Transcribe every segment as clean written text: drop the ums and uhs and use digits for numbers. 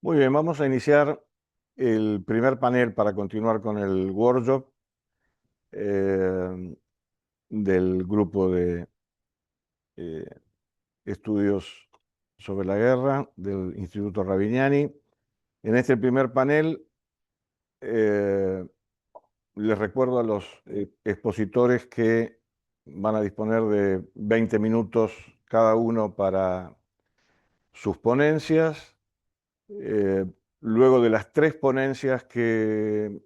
Muy bien, vamos a iniciar el primer panel para continuar con el workshop eh, del grupo de eh, estudios sobre la guerra del Instituto Ravignani. En este primer panel les recuerdo a los expositores que van a disponer de 20 minutos cada uno para sus ponencias. Eh, Luego de las tres ponencias que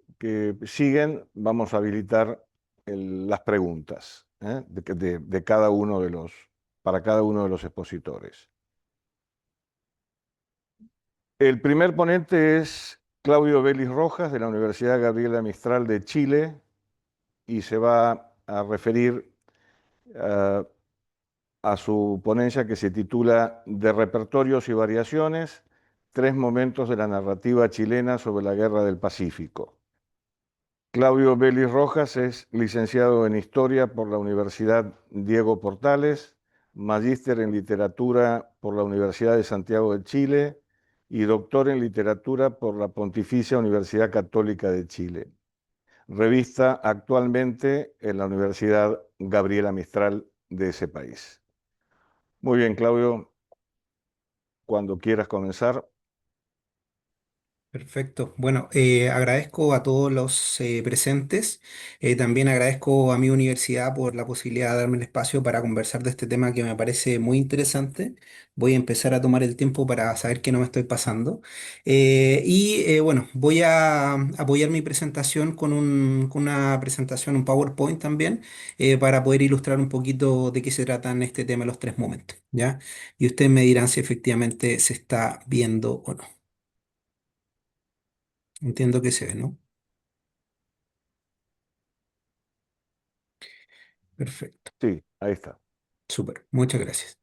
siguen, vamos a habilitar las preguntas de cada uno para cada uno de los expositores. El primer ponente es Claudio Vélez Rojas, de la Universidad Gabriela Mistral de Chile, y se va a referir a su ponencia que se titula De repertorios y variaciones, tres momentos de la narrativa chilena sobre la Guerra del Pacífico. Claudio Vélez Rojas es licenciado en Historia por la Universidad Diego Portales, magíster en Literatura por la Universidad de Santiago de Chile y doctor en Literatura por la Pontificia Universidad Católica de Chile. Revista actualmente en la Universidad Gabriela Mistral de ese país. Muy bien, Claudio, cuando quieras comenzar. Perfecto. Bueno, agradezco a todos los presentes. También agradezco a mi universidad por la posibilidad de darme el espacio para conversar de este tema que me parece muy interesante. Voy a empezar a tomar el tiempo para saber que no me estoy pasando. Bueno, voy a apoyar mi presentación con una presentación, un PowerPoint también, para poder ilustrar un poquito de qué se trata en este tema los tres momentos, ¿ya? Y ustedes me dirán si efectivamente se está viendo o no. Entiendo que se ve, ¿no? Perfecto, Sí, ahí está. súper, muchas gracias.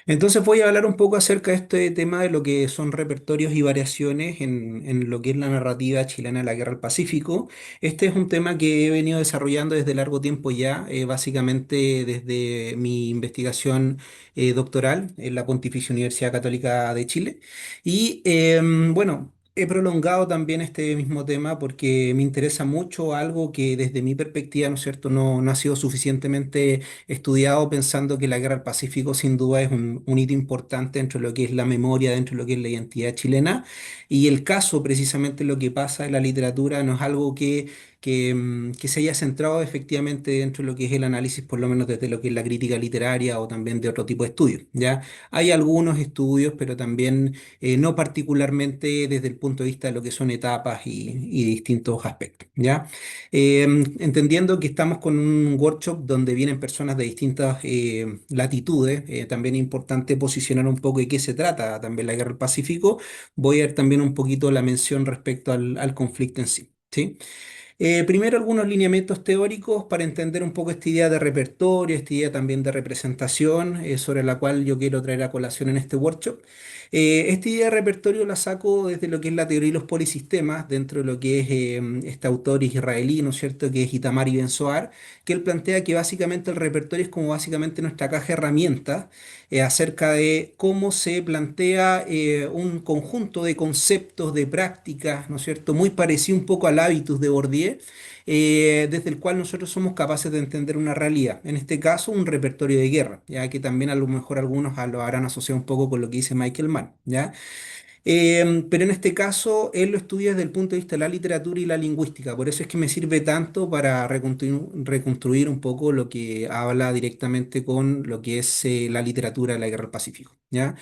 Entonces voy a hablar un poco acerca de este tema de lo que son repertorios y variaciones en lo que es la narrativa chilena de la Guerra del Pacífico. Este es un tema que he venido desarrollando desde largo tiempo ya, básicamente desde mi investigación doctoral en la Pontificia Universidad Católica de Chile. Bueno, he prolongado también este mismo tema porque me interesa mucho algo que desde mi perspectiva, ¿no es cierto?, no ha sido suficientemente estudiado pensando que la Guerra del Pacífico sin duda es un hito importante dentro de lo que es la memoria, dentro de lo que es la identidad chilena. Y el caso, precisamente lo que pasa en la literatura, no es algo que se haya centrado efectivamente dentro de lo que es el análisis, por lo menos desde lo que es la crítica literaria o también de otro tipo de estudios, ¿ya? Hay algunos estudios, pero también no particularmente desde el punto de vista de lo que son etapas y distintos aspectos, ¿ya? Entendiendo que estamos con un workshop donde vienen personas de distintas latitudes, también es importante posicionar un poco de qué se trata también la Guerra del Pacífico. Voy a ver también un poquito la mención respecto al conflicto en sí. ¿Sí? Primero, algunos lineamientos teóricos para entender un poco esta idea de repertorio, esta idea también de representación, sobre la cual yo quiero traer a colación en este workshop. Esta idea de repertorio la saco desde lo que es la teoría de los polisistemas, dentro de lo que es este autor israelí, ¿no es cierto?, que es Itamar Ben-Zohar, que él plantea que básicamente el repertorio es como básicamente nuestra caja de herramientas acerca de cómo se plantea un conjunto de conceptos, de prácticas, ¿no es cierto?, muy parecido un poco al hábitus de Bourdieu, desde el cual nosotros somos capaces de entender una realidad. En este caso, un repertorio de guerra, ya que también a lo mejor algunos lo habrán asociado un poco con lo que dice Michael Mann, ¿ya? Pero en este caso, él lo estudia desde el punto de vista de la literatura y la lingüística. Por eso es que me sirve tanto para reconstruir un poco lo que habla directamente con lo que es la literatura de la Guerra del Pacífico, ¿ya?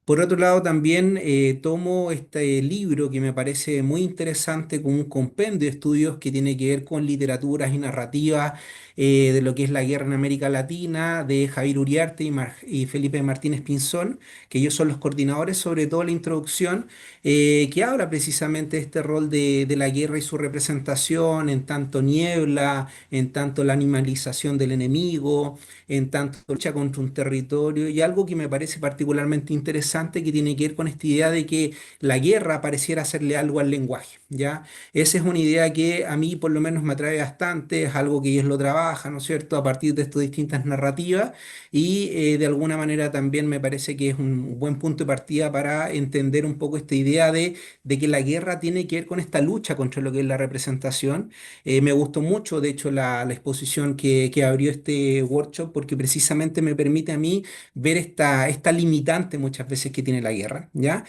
Por otro lado, también tomo este libro que me parece muy interesante, con un compendio de estudios que tiene que ver con literaturas y narrativas de lo que es la guerra en América Latina, de Javier Uriarte y Felipe Martínez Pinzón, que ellos son los coordinadores, sobre todo la introducción, que habla precisamente de este rol de la guerra y su representación, en tanto niebla, en tanto la animalización del enemigo, en tanto lucha contra un territorio, y algo que me parece particularmente interesante interesante que tiene que ver con esta idea de que la guerra pareciera hacerle algo al lenguaje, ¿ya? Esa es una idea que a mí por lo menos me atrae bastante, es algo que ellos lo trabajan, ¿no es cierto?, a partir de estas distintas narrativas y de alguna manera también me parece que es un buen punto de partida para entender un poco esta idea de que la guerra tiene que ver con esta lucha contra lo que es la representación. Me gustó mucho, de hecho, la exposición que abrió este workshop porque precisamente me permite a mí ver esta limitante muchas veces que tiene la guerra, ¿ya?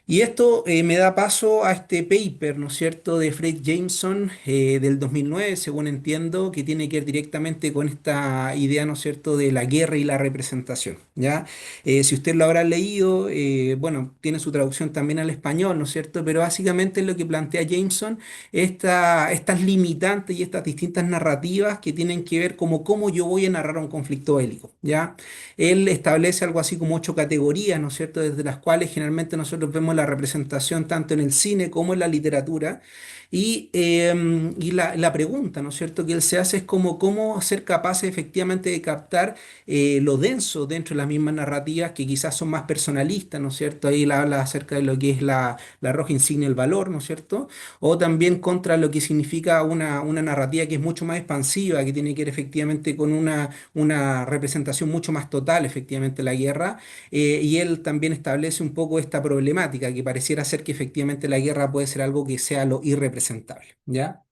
Y esto me da paso a este paper, ¿no es cierto?, de Fred Jameson del 2009, según entiendo, que tiene que ver directamente con esta idea, ¿no es cierto?, de la guerra y la representación, ¿ya? Si usted lo habrá leído, bueno, tiene su traducción también al español, ¿no es cierto?, pero básicamente lo que plantea Jameson, estas limitantes y estas distintas narrativas que tienen que ver como cómo yo voy a narrar un conflicto bélico, ¿ya? Él establece algo así como 8 categorías, ¿no es cierto?, desde las cuales generalmente nosotros vemos la representación tanto en el cine como en la literatura. Y la pregunta, ¿no es cierto?, que él se hace es como cómo ser capaces efectivamente de captar lo denso dentro de las mismas narrativas que quizás son más personalistas, ¿no es cierto? Ahí él habla acerca de lo que es la roja insignia del valor, ¿no es cierto? O también contra lo que significa una narrativa que es mucho más expansiva, que tiene que ver efectivamente con una representación mucho más total, efectivamente, de la guerra. Y él también establece un poco esta problemática, que pareciera ser que efectivamente la guerra puede ser algo que sea lo irrepresentable, ¿ya?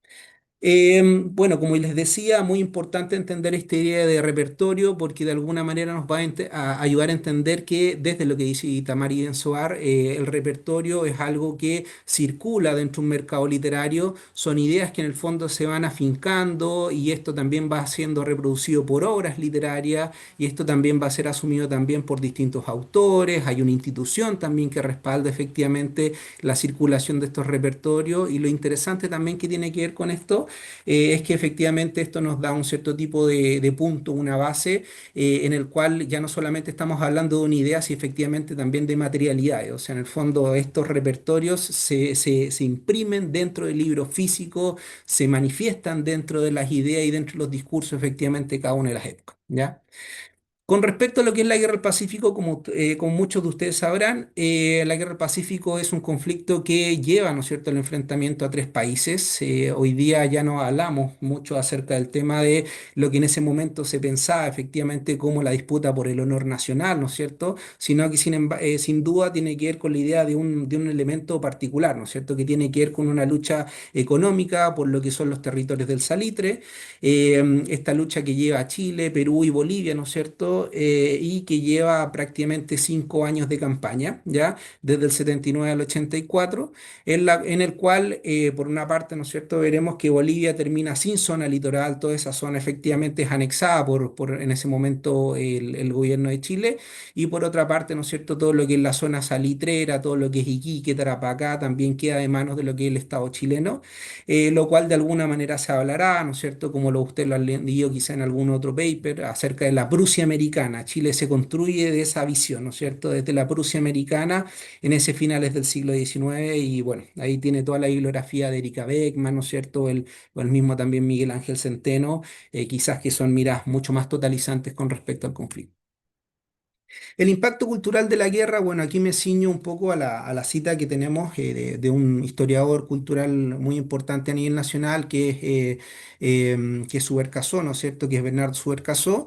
Bueno, como les decía, muy importante entender esta idea de repertorio porque de alguna manera nos va a ayudar a entender que desde lo que dice Itamar Soar, el repertorio es algo que circula dentro de un mercado literario, son ideas que en el fondo se van afincando y esto también va siendo reproducido por obras literarias y esto también va a ser asumido también por distintos autores, hay una institución también que respalda efectivamente la circulación de estos repertorios y lo interesante también que tiene que ver con esto es que efectivamente esto nos da un cierto tipo de punto, una base en el cual ya no solamente estamos hablando de una idea, sino efectivamente también de materialidades. O sea, en el fondo estos repertorios se imprimen dentro del libro físico, se manifiestan dentro de las ideas y dentro de los discursos efectivamente de cada una de las épocas, ¿ya? Con respecto a lo que es la guerra del Pacífico, como muchos de ustedes sabrán, la guerra del Pacífico es un conflicto que lleva, ¿no es cierto?, el enfrentamiento a 3 países. Hoy día ya no hablamos mucho acerca del tema de lo que en ese momento se pensaba efectivamente como la disputa por el honor nacional, ¿no es cierto?, sino que sin duda tiene que ver con la idea de un elemento particular, ¿no es cierto?, que tiene que ver con una lucha económica por lo que son los territorios del salitre, esta lucha que lleva a Chile, Perú y Bolivia, ¿no es cierto? Y que lleva prácticamente 5 años de campaña, ¿ya? Desde el 79 al 84, en el cual, por una parte, ¿no es cierto?, veremos que Bolivia termina sin zona litoral, toda esa zona efectivamente es anexada por en ese momento el gobierno de Chile, y por otra parte, ¿no es cierto?, todo lo que es la zona salitrera, todo lo que es Iquique, Tarapacá, también queda de manos de lo que es el Estado chileno, lo cual de alguna manera se hablará, ¿no es cierto?, como usted lo ha leído quizá en algún otro paper, acerca de la Prusia americana. Chile se construye de esa visión, ¿no es cierto?, desde la Prusia americana en ese finales del siglo XIX y bueno, ahí tiene toda la bibliografía de Erika Beckman, ¿no es cierto?, o el mismo también Miguel Ángel Centeno, quizás que son miras mucho más totalizantes con respecto al conflicto. El impacto cultural de la guerra, bueno, aquí me ciño un poco a la cita que tenemos de un historiador cultural muy importante a nivel nacional, que es Subercaseaux, ¿no es cierto?, que es Bernard Subercaseaux,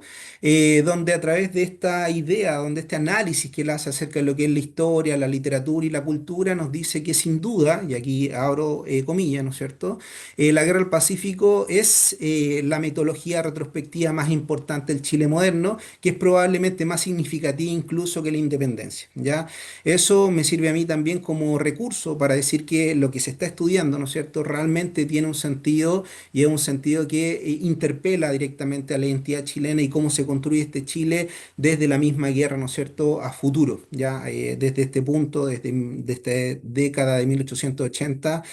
donde a través de esta idea, donde este análisis que él hace acerca de lo que es la historia, la literatura y la cultura, nos dice que sin duda, y aquí abro comillas, ¿no es cierto?, la Guerra del Pacífico es la metodología retrospectiva más importante del Chile moderno, que es probablemente más significativa incluso que la independencia, ¿ya? Eso me sirve a mí también como recurso para decir que lo que se está estudiando, ¿no es cierto?, realmente tiene un sentido y es un sentido que interpela directamente a la identidad chilena y cómo se construye este Chile desde la misma guerra, ¿no es cierto?, a futuro, ¿ya? Desde este punto, desde esta década de 1880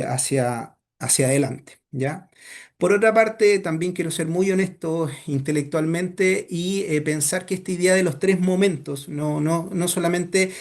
hacia adelante, ¿ya? Por otra parte, también quiero ser muy honesto intelectualmente y pensar que esta idea de los tres momentos no solamente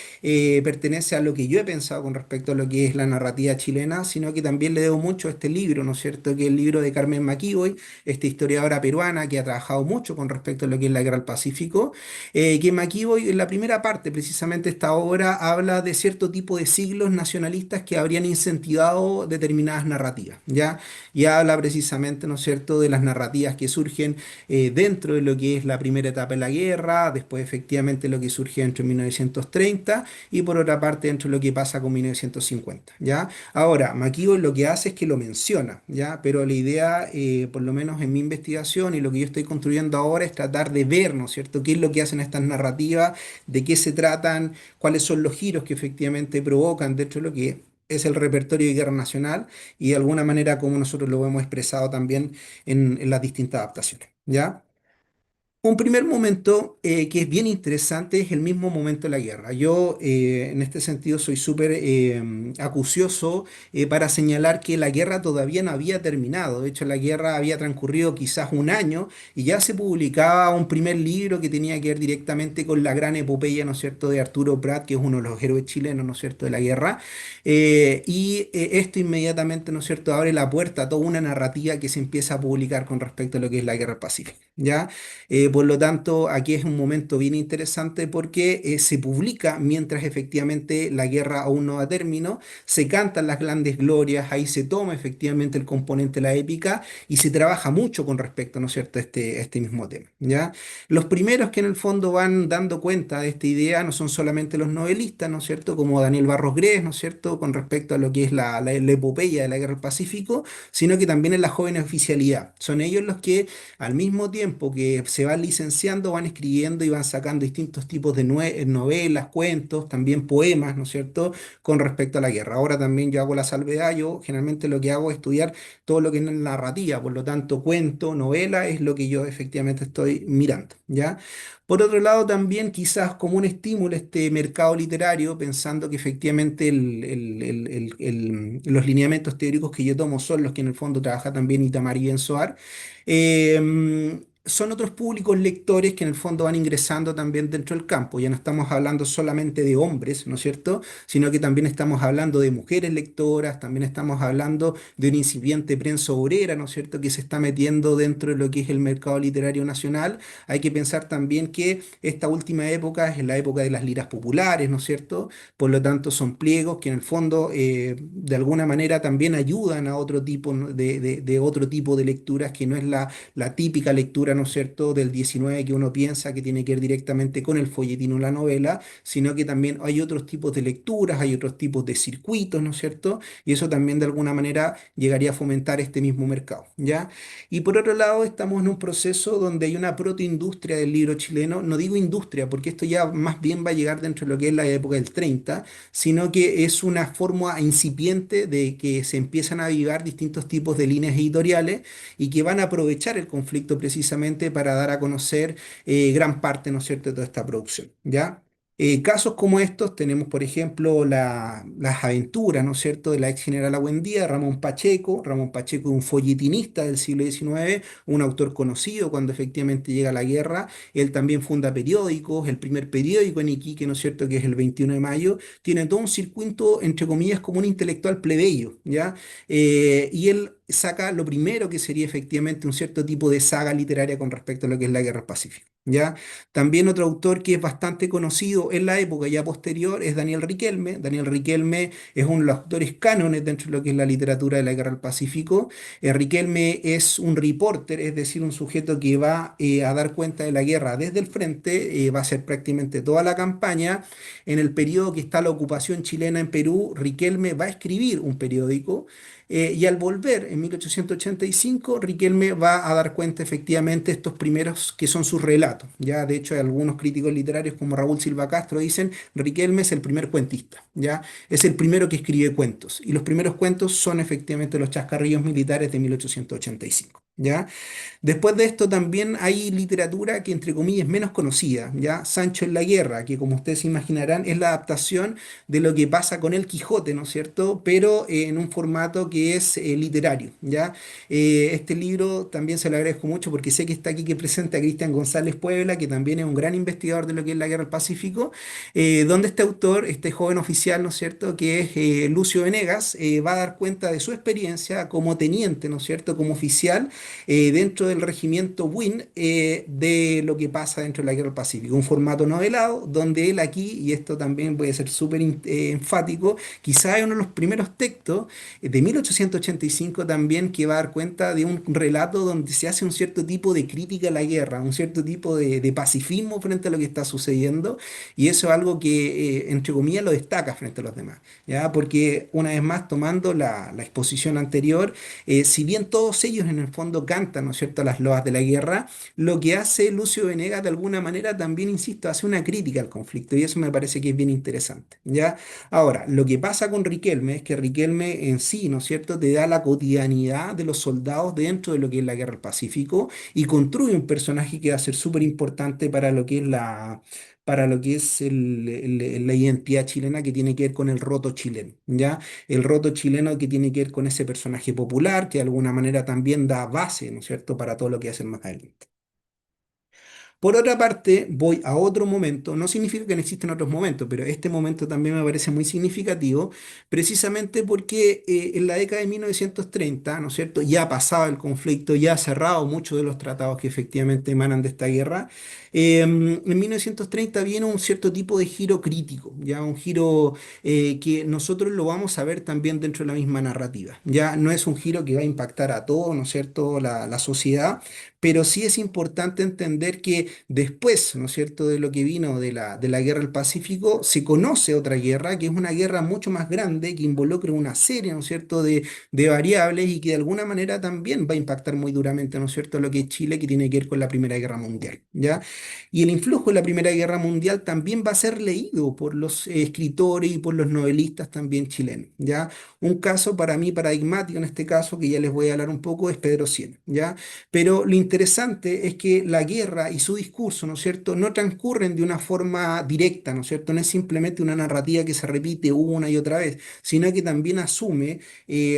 pertenece a lo que yo he pensado con respecto a lo que es la narrativa chilena, sino que también le debo mucho a este libro, ¿no es cierto? Que es el libro de Carmen McKeown, esta historiadora peruana que ha trabajado mucho con respecto a lo que es la guerra al Pacífico, que McKeown en la primera parte, precisamente esta obra, habla de cierto tipo de siglos nacionalistas que habrían incentivado determinadas narrativas, ¿ya? Y habla precisamente, ¿no es cierto?, de las narrativas que surgen dentro de lo que es la primera etapa de la guerra, después efectivamente lo que surge entre 1930 y por otra parte dentro de lo que pasa con 1950, ¿ya? Ahora, McKeown lo que hace es que lo menciona, ¿ya? Pero la idea, por lo menos en mi investigación y lo que yo estoy construyendo ahora es tratar de ver, ¿no es cierto?, qué es lo que hacen estas narrativas, de qué se tratan, cuáles son los giros que efectivamente provocan dentro de lo que es el repertorio de guerra nacional y de alguna manera como nosotros lo hemos expresado también en las distintas adaptaciones, ¿ya? Un primer momento que es bien interesante es el mismo momento de la guerra. Yo en este sentido soy súper acucioso para señalar que la guerra todavía no había terminado. De hecho, la guerra había transcurrido quizás un año y ya se publicaba un primer libro que tenía que ver directamente con la gran epopeya, ¿no es cierto?, de Arturo Prat, que es uno de los héroes chilenos, ¿no es cierto?, de la guerra. Esto inmediatamente, ¿no es cierto?, abre la puerta a toda una narrativa que se empieza a publicar con respecto a lo que es la guerra del Pacífico, ¿ya? Por lo tanto, aquí es un momento bien interesante porque se publica mientras efectivamente la guerra aún no va a término, se cantan las grandes glorias, ahí se toma efectivamente el componente de la épica y se trabaja mucho con respecto, ¿no es cierto?, a este mismo tema, ¿ya? Los primeros que en el fondo van dando cuenta de esta idea no son solamente los novelistas, ¿no es cierto?, como Daniel Barros Gres, ¿no es cierto?, con respecto a lo que es la epopeya de la Guerra del Pacífico, sino que también en la joven oficialidad. Son ellos los que al mismo tiempo que se van licenciando, van escribiendo y van sacando distintos tipos de novelas, cuentos, también poemas, ¿no es cierto?, con respecto a la guerra. Ahora también yo hago la salvedad, yo generalmente lo que hago es estudiar todo lo que es narrativa, por lo tanto, cuento, novela es lo que yo efectivamente estoy mirando, ¿ya? Por otro lado, también quizás como un estímulo este mercado literario, pensando que efectivamente los lineamientos teóricos que yo tomo son los que en el fondo trabaja también Itamar Benzoar, son otros públicos lectores que en el fondo van ingresando también dentro del campo. Ya no estamos hablando solamente de hombres, ¿no es cierto?, sino que también estamos hablando de mujeres lectoras, también estamos hablando de una incipiente prensa obrera, ¿no es cierto?, que se está metiendo dentro de lo que es el mercado literario nacional. Hay que pensar también que esta última época es la época de las liras populares, ¿no es cierto? Por lo tanto, son pliegos que en el fondo de alguna manera también ayudan a otro tipo, ¿no?, de otro tipo de lecturas que no es la típica lectura, ¿no es cierto?, del 19 que uno piensa que tiene que ver directamente con el folletín o la novela, sino que también hay otros tipos de lecturas, hay otros tipos de circuitos, ¿no es cierto? Y eso también de alguna manera llegaría a fomentar este mismo mercado, ¿ya? Y por otro lado, estamos en un proceso donde hay una protoindustria del libro chileno. No digo industria, porque esto ya más bien va a llegar dentro de lo que es la época del 30, sino que es una forma incipiente de que se empiezan a avivar distintos tipos de líneas editoriales y que van a aprovechar el conflicto precisamente para dar a conocer gran parte, ¿no es cierto?, de toda esta producción, ¿ya? Casos como estos tenemos, por ejemplo, las aventuras, ¿no es cierto?, de la ex general Buendía, Ramón Pacheco. Ramón Pacheco es un folletinista del siglo XIX, un autor conocido cuando efectivamente llega la guerra. Él también funda periódicos, el primer periódico en Iquique, ¿no es cierto?, que es el 21 de mayo. Tiene todo un circuito, entre comillas, como un intelectual plebeyo, ¿ya? Y él saca lo primero que sería efectivamente un cierto tipo de saga literaria con respecto a lo que es la Guerra del Pacífico, ¿ya? También otro autor que es bastante conocido en la época ya posterior es Daniel Riquelme. Daniel Riquelme es uno de los autores cánones dentro de lo que es la literatura de la Guerra del Pacífico. Riquelme es un reporter, es decir, un sujeto que va a dar cuenta de la guerra desde el frente, va a hacer prácticamente toda la campaña. En el periodo que está la ocupación chilena en Perú, Riquelme va a escribir un periódico y al volver en 1885, Riquelme va a dar cuenta efectivamente de estos primeros que son sus relatos. Ya de hecho, hay algunos críticos literarios como Raúl Silva Castro dicen Riquelme es el primer cuentista, ya es el primero que escribe cuentos. Y los primeros cuentos son efectivamente los chascarrillos militares de 1885. ¿ya? Después de esto también hay literatura que entre comillas es menos conocida, ¿ya? Sancho en la guerra, que como ustedes se imaginarán es la adaptación de lo que pasa con el Quijote, ¿no es cierto? Pero en un formato que es literario, ¿ya? Este libro también se lo agradezco mucho porque sé que está aquí que presenta a Cristian González Puebla, que también es un gran investigador de lo que es la guerra del Pacífico, donde este autor, este joven oficial, ¿no es cierto?, que es Lucio Venegas, va a dar cuenta de su experiencia como teniente, ¿no es cierto?, como oficial dentro del regimiento Win de lo que pasa dentro de la Guerra del Pacífico. Un formato novelado donde él aquí, y esto también voy a ser súper enfático, quizá es uno de los primeros textos de 1885 también que va a dar cuenta de un relato donde se hace un cierto tipo de crítica a la guerra, un cierto tipo de pacifismo frente a lo que está sucediendo, y eso es algo que, entre comillas, lo destaca frente a los demás, ¿ya? Porque una vez más, tomando la exposición anterior, si bien todos ellos en el fondo cantan, ¿no es cierto?, las loas de la guerra, lo que hace Lucio Venegas de alguna manera también, insisto, hace una crítica al conflicto y eso me parece que es bien interesante, ¿ya? Ahora, lo que pasa con Riquelme es que Riquelme en sí, ¿no es cierto?, te da la cotidianidad de los soldados dentro de lo que es la guerra del Pacífico y construye un personaje que va a ser súper importante para lo que es la identidad chilena que tiene que ver con el roto chileno, ¿ya? El roto chileno que tiene que ver con ese personaje popular que de alguna manera también da base, ¿no es cierto?, para todo lo que hacen más adelante. Por otra parte, voy a otro momento, no significa que no existen otros momentos, pero este momento también me parece muy significativo, precisamente porque en la década de 1930, ¿no es cierto?, ya ha pasado el conflicto, ya ha cerrado muchos de los tratados que efectivamente emanan de esta guerra. En 1930 viene un cierto tipo de giro crítico, ya un giro que nosotros lo vamos a ver también dentro de la misma narrativa. Ya no es un giro que va a impactar a todo, ¿no es cierto?, la sociedad, pero sí es importante entender que después, ¿no es cierto?, de lo que vino de la guerra del Pacífico, se conoce otra guerra, que es una guerra mucho más grande, que involucra una serie, ¿no es cierto?, de variables y que de alguna manera también va a impactar muy duramente, ¿no es cierto?, lo que es Chile, que tiene que ver con la Primera Guerra Mundial, ¿ya? Y el influjo de la Primera Guerra Mundial también va a ser leído por los escritores y por los novelistas también chilenos, ¿ya? Un caso para mí paradigmático en este caso, que ya les voy a hablar un poco, es Pedro Sienna, ¿ya? Pero lo interesante es que la guerra y su discurso, ¿no es cierto?, no transcurren de una forma directa, ¿no es cierto? No es simplemente una narrativa que se repite una y otra vez, sino que también asume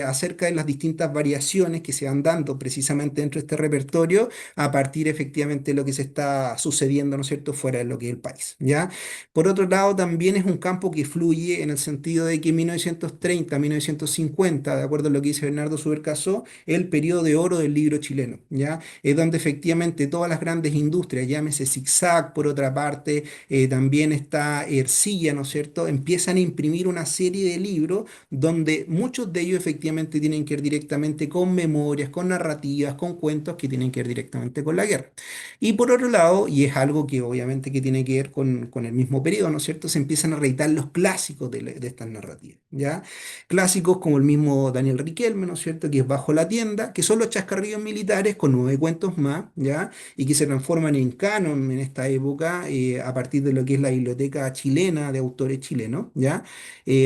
acerca de las distintas variaciones que se van dando precisamente dentro de este repertorio a partir efectivamente de lo que se está sucediendo, ¿no es cierto?, fuera de lo que es el país, ¿ya? Por otro lado, también es un campo que fluye en el sentido de que en 1930, 1950, de acuerdo a lo que dice Bernardo Subercaseaux, el periodo de oro del libro chileno, ¿ya? Es donde efectivamente todas las grandes industrias, llámese Zigzag por otra parte, también está Ercilla, ¿no es cierto?, empiezan a imprimir una serie de libros donde muchos de ellos efectivamente tienen que ver directamente con memorias, con narrativas, con cuentos que tienen que ver directamente con la guerra. Y por otro lado, y es algo que obviamente que tiene que ver con el mismo periodo, ¿no es cierto?, se empiezan a reeditar los clásicos de estas narrativas, ¿ya? Clásicos como el mismo Daniel Riquelme, ¿no es cierto?, que es Bajo la tienda, que son los chascarrillos militares con 9 cuentos más, ¿ya? Y que se transforman en canon en esta época a partir de lo que es la biblioteca chilena de autores chilenos, ¿ya?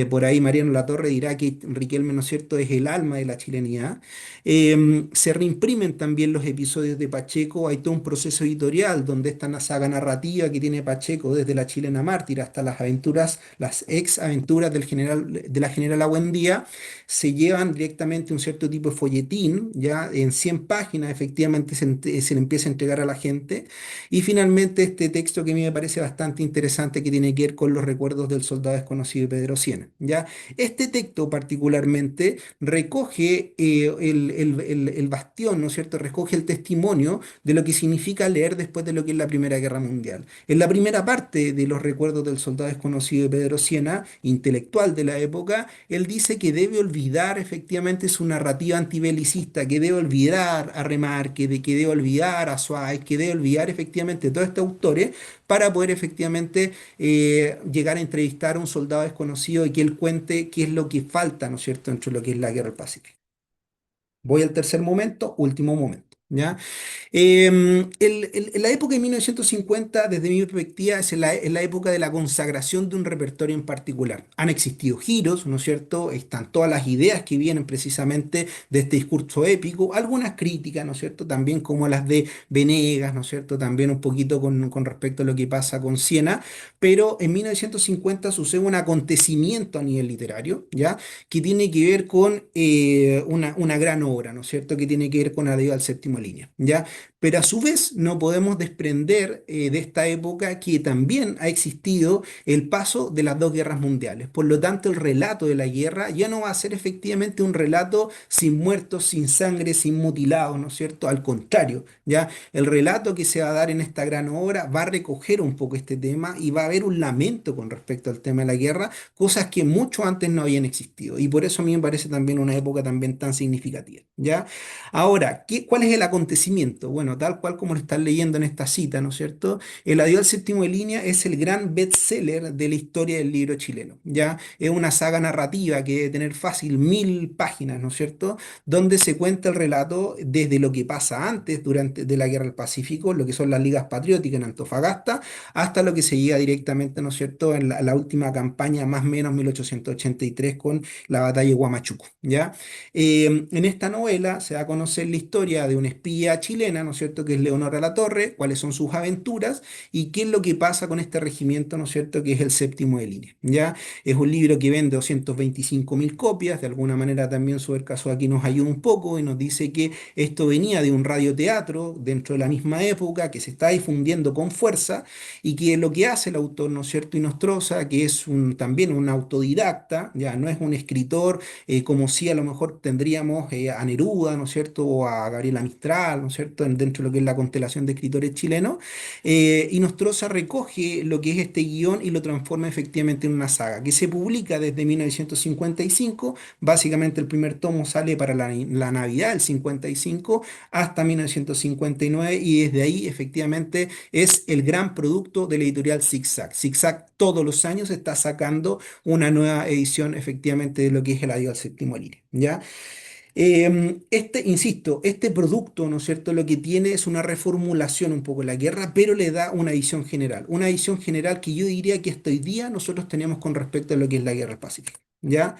Por ahí Mariano Latorre dirá que Riquelme, ¿no es cierto?, es el alma de la chilenidad. Se reimprimen también los episodios de Pacheco, hay todo un proceso editorial donde esta saga narrativa que tiene Pacheco desde la chilena mártir hasta las aventuras, las ex aventuras de la general Buendía, se llevan directamente un cierto tipo de folletín, ya en 100 páginas efectivamente se le empieza a entregar a la gente. Y finalmente este texto que a mí me parece bastante interesante que tiene que ver con los recuerdos del soldado desconocido de Pedro Sienna, ¿ya? Este texto particularmente recoge el bastión, ¿no es cierto? Recoge el testimonio de lo que significa leer después de lo que es la Primera Guerra Mundial. En la primera parte de los recuerdos del soldado desconocido de Pedro Sienna, intelectual de la época, él dice que debe olvidar efectivamente su narrativa antibelicista, que debe olvidar a Remarque, que debe olvidar a Suárez, que debe olvidar efectivamente todos estos autores para poder efectivamente llegar a entrevistar a un soldado desconocido y que él cuente qué es lo que falta, ¿no es cierto?, dentro de lo que es la guerra del Pacífico. Voy al tercer momento, último momento. ¿ya? La época de 1950, desde mi perspectiva, es la época de la consagración de un repertorio en particular. Han existido giros, ¿no es cierto? Están todas las ideas que vienen precisamente de este discurso épico, algunas críticas, ¿no es cierto? También como las de Venegas, ¿no es cierto? También un poquito con respecto a lo que pasa con Siena, pero en 1950 sucede un acontecimiento a nivel literario, ¿ya? Que tiene que ver con una gran obra, ¿no es cierto? Que tiene que ver con Adiós al séptimo línea, ¿ya? Pero a su vez no podemos desprender de esta época que también ha existido el paso de las dos guerras mundiales. Por lo tanto, el relato de la guerra ya no va a ser efectivamente un relato sin muertos, sin sangre, sin mutilados, ¿no es cierto? Al contrario, ya el relato que se va a dar en esta gran obra va a recoger un poco este tema y va a haber un lamento con respecto al tema de la guerra, cosas que mucho antes no habían existido. Y por eso a mí me parece también una época también tan significativa, ¿ya? Ahora, ¿cuál es el acontecimiento? Bueno, tal cual como lo están leyendo en esta cita, ¿no es cierto? El Adiós al séptimo de línea es el gran bestseller de la historia del libro chileno, ¿ya? Es una saga narrativa que debe tener fácil 1000 páginas, ¿no es cierto? Donde se cuenta el relato desde lo que pasa antes, durante de la Guerra del Pacífico, lo que son las ligas patrióticas en Antofagasta, hasta lo que se llega directamente, ¿no es cierto?, en la última campaña, más o menos 1883, con la batalla de Huamachuco, ¿ya? En esta novela se da a conocer la historia de una espía chilena, ¿no es cierto?, que es Leonora Latorre, cuáles son sus aventuras y qué es lo que pasa con este regimiento, ¿no es cierto?, que es el séptimo de línea, ¿ya? Es un libro que vende 225.000 copias, de alguna manera también el caso aquí nos ayuda un poco y nos dice que esto venía de un radioteatro dentro de la misma época, que se está difundiendo con fuerza y que lo que hace el autor, ¿no es cierto?, Inostroza, que es también un autodidacta, ya no es un escritor como si a lo mejor tendríamos a Neruda, ¿no es cierto?, o a Gabriela Mistral, ¿no es cierto?, dentro de lo que es la constelación de escritores chilenos, y Nostroza recoge lo que es este guión y lo transforma efectivamente en una saga que se publica desde 1955. Básicamente el primer tomo sale para la Navidad del 55 hasta 1959 y desde ahí efectivamente es el gran producto de la editorial Zigzag. Zigzag todos los años está sacando una nueva edición efectivamente de lo que es el Adiós al séptimo línea, ¿ya? Insisto, este producto, ¿no es cierto?, lo que tiene es una reformulación un poco de la guerra, pero le da una visión general que yo diría que hasta hoy día nosotros tenemos con respecto a lo que es la guerra del Pacífico, ¿ya?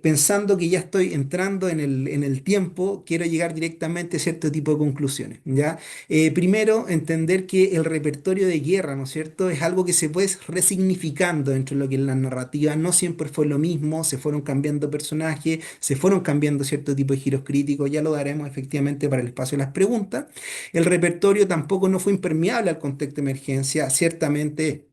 Pensando que ya estoy entrando en el tiempo, quiero llegar directamente a cierto tipo de conclusiones, ¿ya? Primero, entender que el repertorio de guerra, ¿no es cierto?, es algo que se puede ir resignificando dentro de lo que es la narrativa, no siempre fue lo mismo, se fueron cambiando personajes, se fueron cambiando cierto tipo de giros críticos, ya lo daremos efectivamente para el espacio de las preguntas. El repertorio tampoco no fue impermeable al contexto de emergencia, ciertamente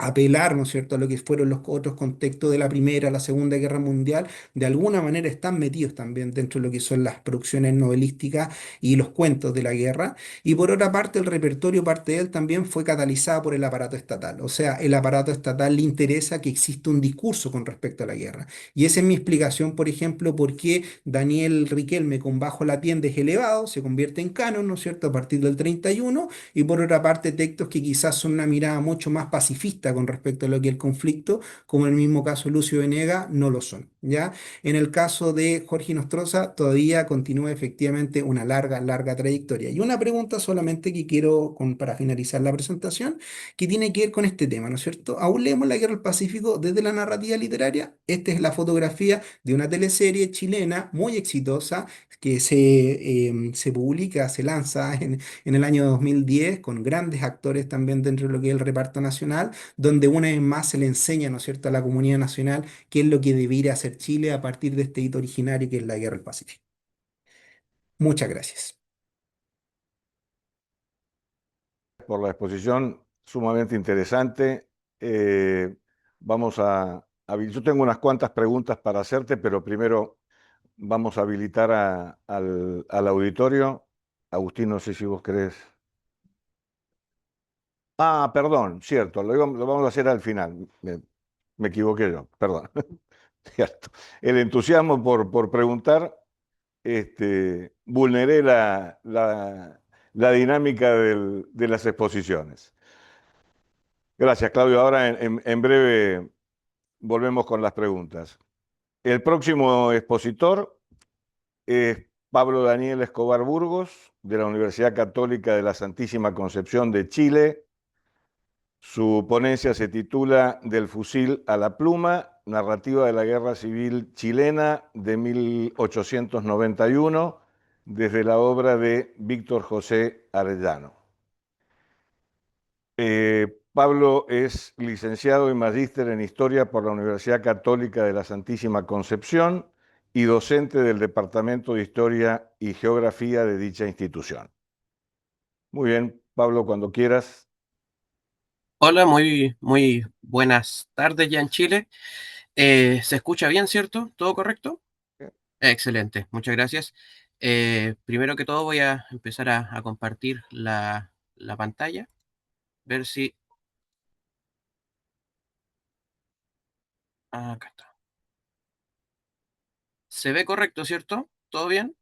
apelar, ¿no es cierto?, a lo que fueron los otros contextos de la Primera, la Segunda Guerra Mundial, de alguna manera están metidos también dentro de lo que son las producciones novelísticas y los cuentos de la guerra. Y por otra parte, el repertorio, parte de él, también fue catalizado por el aparato estatal. O sea, el aparato estatal le interesa que exista un discurso con respecto a la guerra. Y esa es mi explicación, por ejemplo, por qué Daniel Riquelme con Bajo la Tienda es elevado, se convierte en canon, ¿no es cierto?, a partir del 31, y por otra parte textos que quizás son una mirada mucho más pacifista con respecto a lo que es el conflicto, como en el mismo caso Lucio Venega, no lo son, ¿ya? En el caso de Jorge Nostroza, todavía continúa efectivamente una larga, larga trayectoria. Y una pregunta solamente que quiero, para finalizar la presentación, que tiene que ver con este tema, ¿no es cierto? Aún leemos la Guerra del Pacífico desde la narrativa literaria. Esta es la fotografía de una teleserie chilena muy exitosa que se publica, se lanza en el año 2010 con grandes actores también dentro de lo que es el reparto nacional, donde una vez más se le enseña, ¿no es cierto?, a la comunidad nacional qué es lo que debería hacer Chile a partir de este hito originario que es la Guerra del Pacífico. Muchas gracias. Por la exposición sumamente interesante. Eh, yo tengo unas cuantas preguntas para hacerte, pero primero vamos a habilitar al auditorio. Agustín, no sé si vos querés. Ah, perdón, cierto, lo vamos a hacer al final. Me equivoqué yo, perdón. Cierto. El entusiasmo por preguntar, vulneré la dinámica de las exposiciones. Gracias, Claudio. Ahora en breve volvemos con las preguntas. El próximo expositor es Pablo Daniel Escobar Burgos, de la Universidad Católica de la Santísima Concepción de Chile. Su ponencia se titula Del fusil a la pluma, narrativa de la Guerra Civil Chilena de 1891, desde la obra de Víctor José Arellano. Pablo es licenciado y magíster en Historia por la Universidad Católica de la Santísima Concepción y docente del Departamento de Historia y Geografía de dicha institución. Muy bien, Pablo, cuando quieras. Hola, muy buenas tardes ya en Chile. ¿Se escucha bien, cierto? ¿Todo correcto? Excelente, muchas gracias. Primero que todo voy a empezar a compartir la pantalla, ver si... Acá está. ¿Se ve correcto, cierto? ¿Todo bien?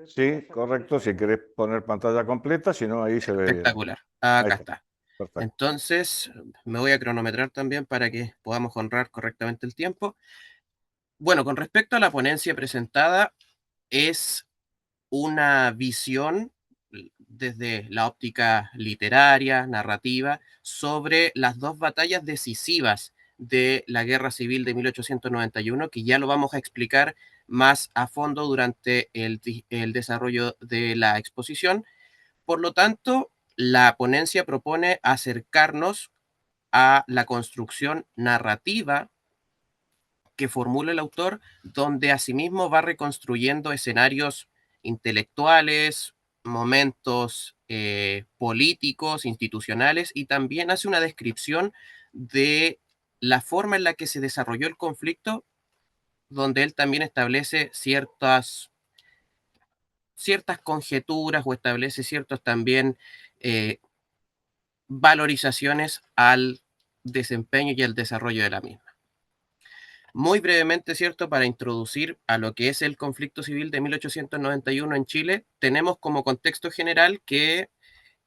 Sí, correcto, si querés poner pantalla completa, si no, ahí se ve bien. Espectacular. Ahí Acá está, está. perfecto. Entonces, me voy a cronometrar también para que podamos honrar correctamente el tiempo. Bueno, con respecto a la ponencia presentada, es una visión desde la óptica literaria, narrativa, sobre las dos batallas decisivas de la Guerra Civil de 1891, que ya lo vamos a explicar más a fondo durante el desarrollo de la exposición. Por lo tanto, la ponencia propone acercarnos a la construcción narrativa que formula el autor, donde asimismo va reconstruyendo escenarios intelectuales, momentos políticos, institucionales, y también hace una descripción de la forma en la que se desarrolló el conflicto, donde él también establece ciertas conjeturas o establece ciertos también eh, valorizaciones al desempeño y al desarrollo de la misma. Muy brevemente, ¿cierto? Para introducir a lo que es el conflicto civil de 1891 en Chile, tenemos como contexto general que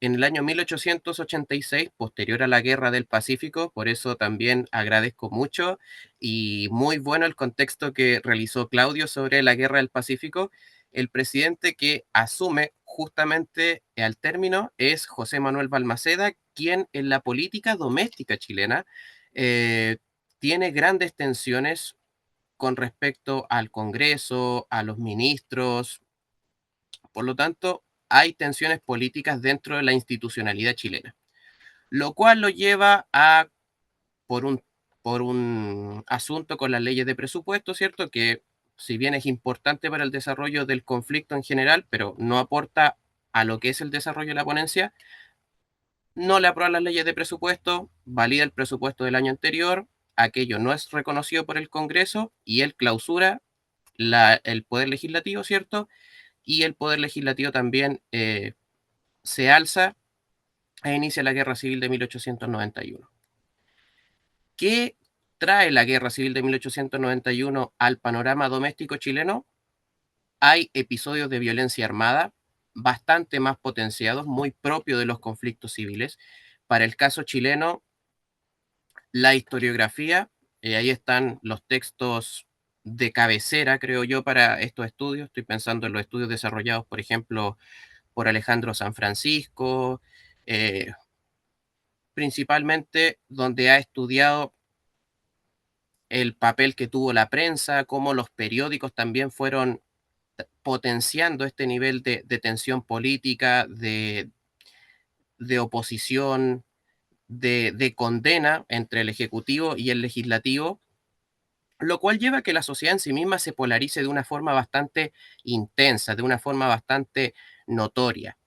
en el año 1886, posterior a la Guerra del Pacífico, por eso también agradezco mucho y muy bueno el contexto que realizó Claudio sobre la Guerra del Pacífico, el presidente que asume justamente al término es José Manuel Balmaceda, quien en la política doméstica chilena eh, tiene grandes tensiones con respecto al Congreso, a los ministros. Por lo tanto, hay tensiones políticas dentro de la institucionalidad chilena, lo cual lo lleva a, por un asunto con las leyes de presupuesto, ¿cierto? Que si bien es importante para el desarrollo del conflicto en general, pero no aporta a lo que es el desarrollo de la ponencia, no le aprueban las leyes de presupuesto, valida el presupuesto del año anterior, aquello no es reconocido por el Congreso y él clausura el Poder Legislativo, ¿cierto? Y el Poder Legislativo también se alza e inicia la Guerra Civil de 1891. ¿Qué trae la Guerra Civil de 1891 al panorama doméstico chileno? Hay episodios de violencia armada bastante más potenciados, muy propios de los conflictos civiles. Para el caso chileno, la historiografía, ahí están los textos de cabecera, creo yo, para estos estudios. Estoy pensando en los estudios desarrollados, por ejemplo, por Alejandro San Francisco, eh, principalmente donde ha estudiado el papel que tuvo la prensa, cómo los periódicos también fueron potenciando este nivel de tensión política, de oposición, de condena entre el Ejecutivo y el Legislativo, lo cual lleva a que la sociedad en sí misma se polarice de una forma bastante intensa, de una forma bastante notoria.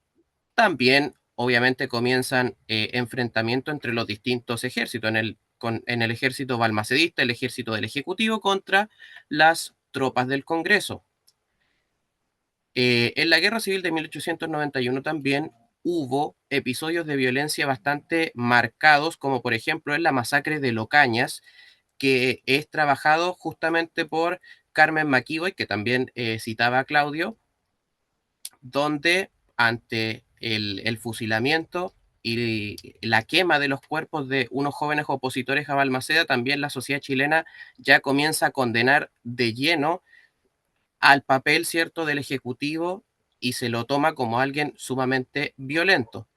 También, obviamente, comienzan enfrentamientos entre los distintos ejércitos, en el ejército balmacedista, el ejército del Ejecutivo contra las tropas del Congreso. En la Guerra Civil de 1891 también hubo episodios de violencia bastante marcados, como por ejemplo en la masacre de Locañas, que es trabajado justamente por Carmen McKeown, que también citaba a Claudio, donde ante el fusilamiento y la quema de los cuerpos de unos jóvenes opositores a Balmaceda, también la sociedad chilena ya comienza a condenar de lleno al papel, ¿cierto?, del Ejecutivo y se lo toma como alguien sumamente violento.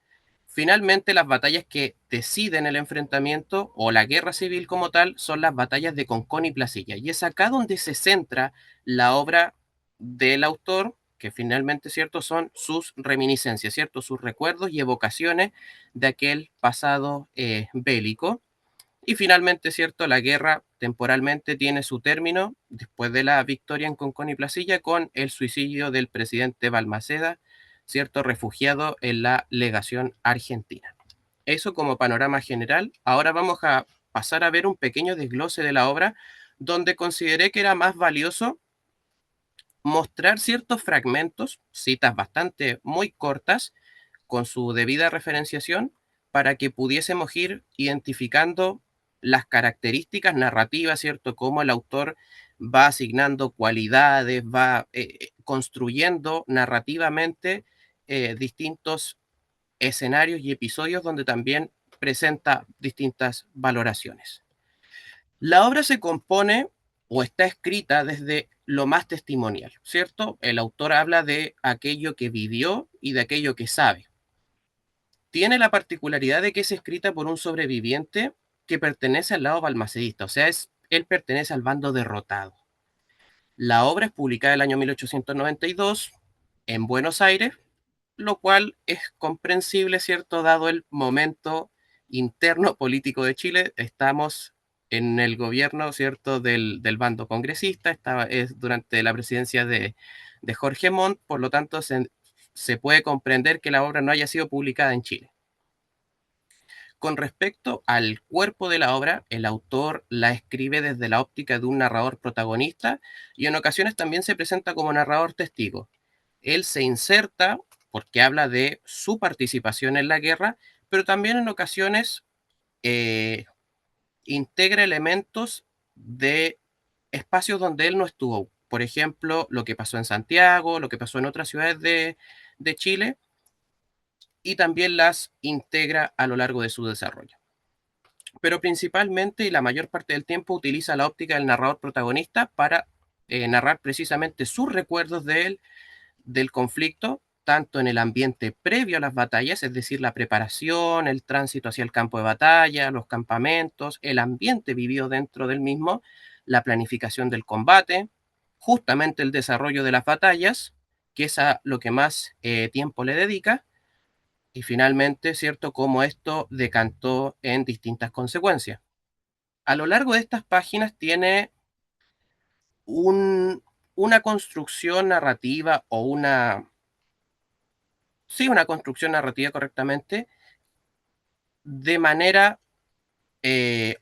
Finalmente, las batallas que deciden el enfrentamiento o la guerra civil como tal son las batallas de Concón y Placilla. Y es acá donde se centra la obra del autor, que finalmente, ¿cierto?, son sus reminiscencias, ¿cierto?, sus recuerdos y evocaciones de aquel pasado bélico. Y finalmente, ¿cierto?, la guerra temporalmente tiene su término después de la victoria en Concón y Placilla con el suicidio del presidente Balmaceda, ¿cierto?, refugiado en la legación argentina. Eso como panorama general. Ahora vamos a pasar a ver un pequeño desglose de la obra donde consideré que era más valioso mostrar ciertos fragmentos, citas bastante muy cortas, con su debida referenciación para que pudiésemos ir identificando las características narrativas, ¿cierto? Cómo el autor va asignando cualidades, va construyendo narrativamente distintos escenarios y episodios donde también presenta distintas valoraciones. La obra se compone o está escrita desde lo más testimonial, ¿cierto? El autor habla de aquello que vivió y de aquello que sabe. Tiene la particularidad de que es escrita por un sobreviviente que pertenece al lado balmacedista, o sea, él pertenece al bando derrotado. La obra es publicada en el año 1892 en Buenos Aires, lo cual es comprensible, ¿cierto? Dado el momento interno político de Chile, estamos en el gobierno, ¿cierto?, del bando congresista, es durante la presidencia de Jorge Montt, por lo tanto se puede comprender que la obra no haya sido publicada en Chile. Con respecto al cuerpo de la obra, el autor la escribe desde la óptica de un narrador protagonista y en ocasiones también se presenta como narrador testigo. Él se inserta porque habla de su participación en la guerra, pero también en ocasiones eh, integra elementos de espacios donde él no estuvo. Por ejemplo, lo que pasó en Santiago, lo que pasó en otras ciudades de Chile, y también las integra a lo largo de su desarrollo. Pero principalmente y la mayor parte del tiempo utiliza la óptica del narrador protagonista para narrar precisamente sus recuerdos de él, del conflicto, tanto en el ambiente previo a las batallas, es decir, la preparación, el tránsito hacia el campo de batalla, los campamentos, el ambiente vivido dentro del mismo, la planificación del combate, justamente el desarrollo de las batallas, que es a lo que más tiempo le dedica, y finalmente, ¿cierto?, cómo esto decantó en distintas consecuencias. A lo largo de estas páginas tiene una construcción narrativa o sí, una construcción narrativa correctamente, de manera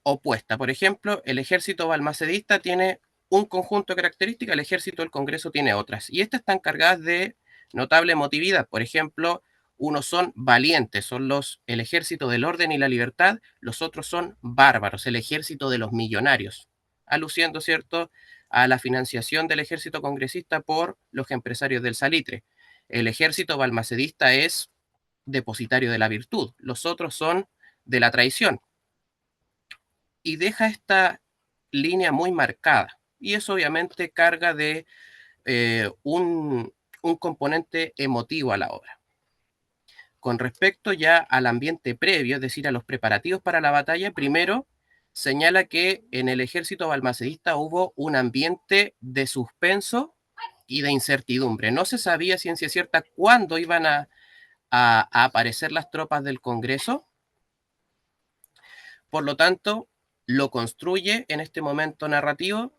opuesta. Por ejemplo, el ejército balmacedista tiene un conjunto de características, el ejército del Congreso tiene otras. Y estas están cargadas de notable emotividad. Por ejemplo, unos son valientes, son el ejército del orden y la libertad, los otros son bárbaros, el ejército de los millonarios, aluciendo, ¿cierto?, a la financiación del ejército congresista por los empresarios del salitre. El ejército balmacedista es depositario de la virtud, los otros son de la traición y deja esta línea muy marcada. Y eso obviamente carga de un componente emotivo a la obra. Con respecto ya al ambiente previo, es decir, a los preparativos para la batalla, primero señala que en el ejército balmacedista hubo un ambiente de suspenso y de incertidumbre. No se sabía ciencia cierta cuándo iban a aparecer las tropas del Congreso. Por lo tanto, lo construye en este momento narrativo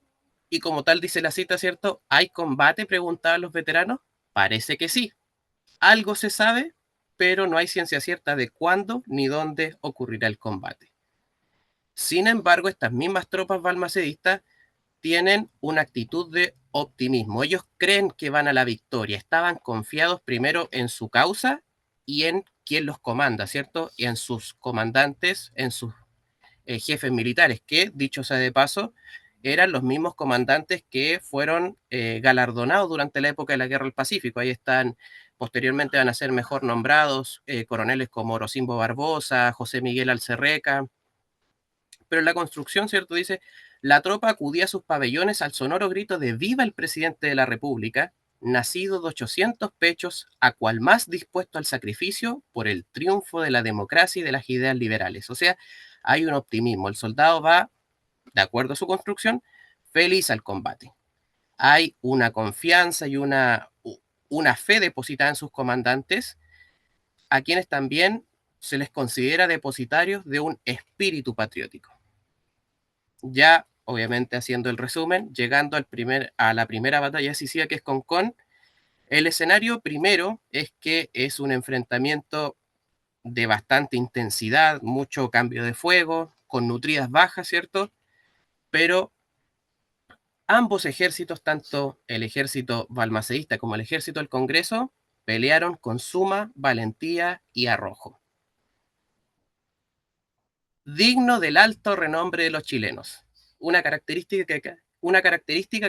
y como tal dice la cita, ¿cierto? ¿Hay combate? Preguntaban los veteranos. Parece que sí. Algo se sabe, pero no hay ciencia cierta de cuándo ni dónde ocurrirá el combate. Sin embargo, estas mismas tropas balmacedistas tienen una actitud de optimismo. Ellos creen que van a la victoria. Estaban confiados primero en su causa y en quien los comanda, ¿cierto? Y en sus comandantes, en sus jefes militares, que, dicho sea de paso, eran los mismos comandantes que fueron galardonados durante la época de la Guerra del Pacífico. Ahí están, posteriormente van a ser mejor nombrados coroneles como Orocimbo Barbosa, José Miguel Alcerreca, pero en la construcción, ¿cierto? Dice, la tropa acudía a sus pabellones al sonoro grito de «Viva el presidente de la República», nacido de 800 pechos, a cual más dispuesto al sacrificio por el triunfo de la democracia y de las ideas liberales. O sea, hay un optimismo. El soldado va, de acuerdo a su construcción, feliz al combate. Hay una confianza y una fe depositada en sus comandantes, a quienes también se les considera depositarios de un espíritu patriótico. Ya, obviamente, haciendo el resumen, llegando a la primera batalla decisiva, que es Concón, el escenario primero es que es un enfrentamiento de bastante intensidad, mucho cambio de fuego, con nutridas bajas, ¿cierto? Pero ambos ejércitos, tanto el ejército balmaceísta como el ejército del Congreso, pelearon con suma valentía y arrojo, digno del alto renombre de los chilenos, una característica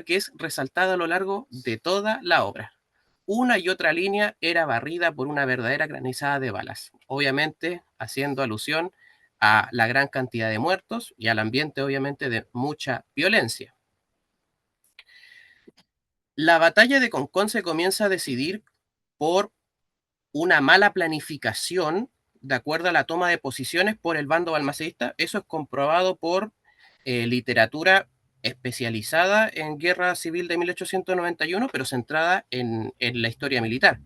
que es resaltada a lo largo de toda la obra. Una y otra línea era barrida por una verdadera granizada de balas, obviamente haciendo alusión a la gran cantidad de muertos y al ambiente, obviamente, de mucha violencia. La batalla de Concón se comienza a decidir por una mala planificación de acuerdo a la toma de posiciones por el bando balmacedista. Eso es comprobado por literatura especializada en guerra civil de 1891, pero centrada en la historia militar.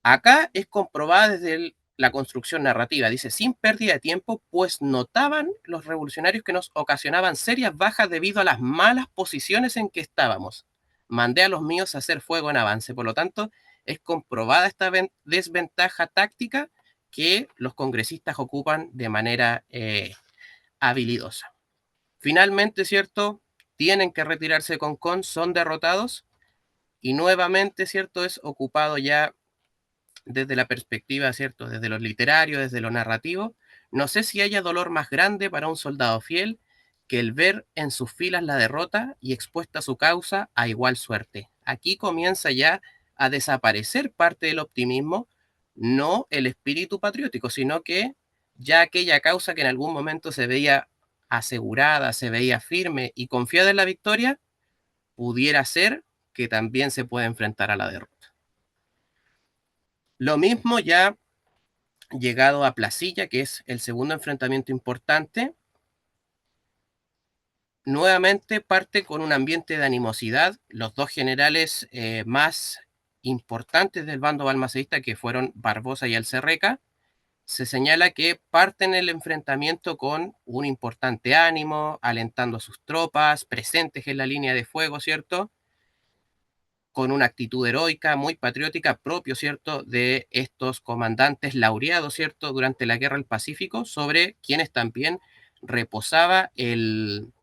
Acá es comprobada desde la construcción narrativa. Dice, sin pérdida de tiempo, pues notaban los revolucionarios que nos ocasionaban serias bajas debido a las malas posiciones en que estábamos. Mandé a los míos a hacer fuego en avance. Por lo tanto, es comprobada esta desventaja táctica que los congresistas ocupan de manera habilidosa. Finalmente, ¿cierto? Tienen que retirarse de Concón, son derrotados y nuevamente, ¿cierto? Es ocupado ya desde la perspectiva, ¿cierto? Desde lo literario, desde lo narrativo. No sé si haya dolor más grande para un soldado fiel que el ver en sus filas la derrota y expuesta su causa a igual suerte. Aquí comienza ya a desaparecer parte del optimismo, no el espíritu patriótico, sino que ya aquella causa que en algún momento se veía asegurada, se veía firme y confiada en la victoria, pudiera ser que también se puede enfrentar a la derrota. Lo mismo ya llegado a Placilla, que es el segundo enfrentamiento importante. Nuevamente parte con un ambiente de animosidad. Los dos generales más importantes del bando balmacedista, que fueron Barbosa y Alcerreca, se señala que parten el enfrentamiento con un importante ánimo, alentando a sus tropas, presentes en la línea de fuego, ¿cierto? Con una actitud heroica, muy patriótica, propio, ¿cierto?, de estos comandantes laureados, ¿cierto?, durante la Guerra del Pacífico, sobre quienes también reposaba el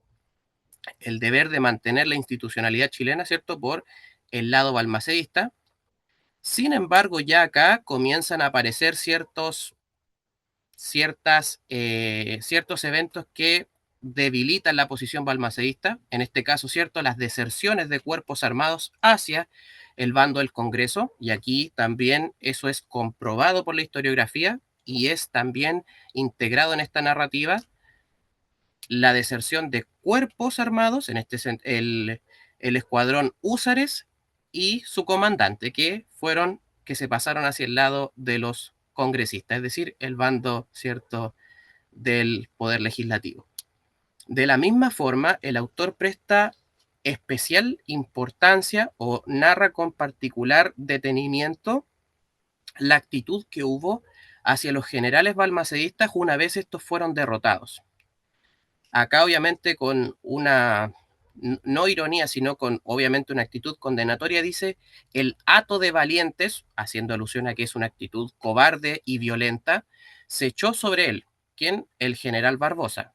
deber de mantener la institucionalidad chilena, ¿cierto?, por el lado balmacedista. Sin embargo, ya acá comienzan a aparecer ciertos eventos que debilitan la posición balmacedista, en este caso, ¿cierto?, las deserciones de cuerpos armados hacia el bando del Congreso, y aquí también eso es comprobado por la historiografía y es también integrado en esta narrativa, la deserción de cuerpos armados, en el escuadrón Húsares y su comandante, que se pasaron hacia el lado de los congresistas, es decir, el bando, ¿cierto?, del poder legislativo. De la misma forma, el autor presta especial importancia o narra con particular detenimiento la actitud que hubo hacia los generales balmacedistas una vez estos fueron derrotados. Acá obviamente con una, no ironía, sino con obviamente una actitud condenatoria, dice, el hato de valientes, haciendo alusión a que es una actitud cobarde y violenta, se echó sobre él. ¿Quién? El general Barbosa.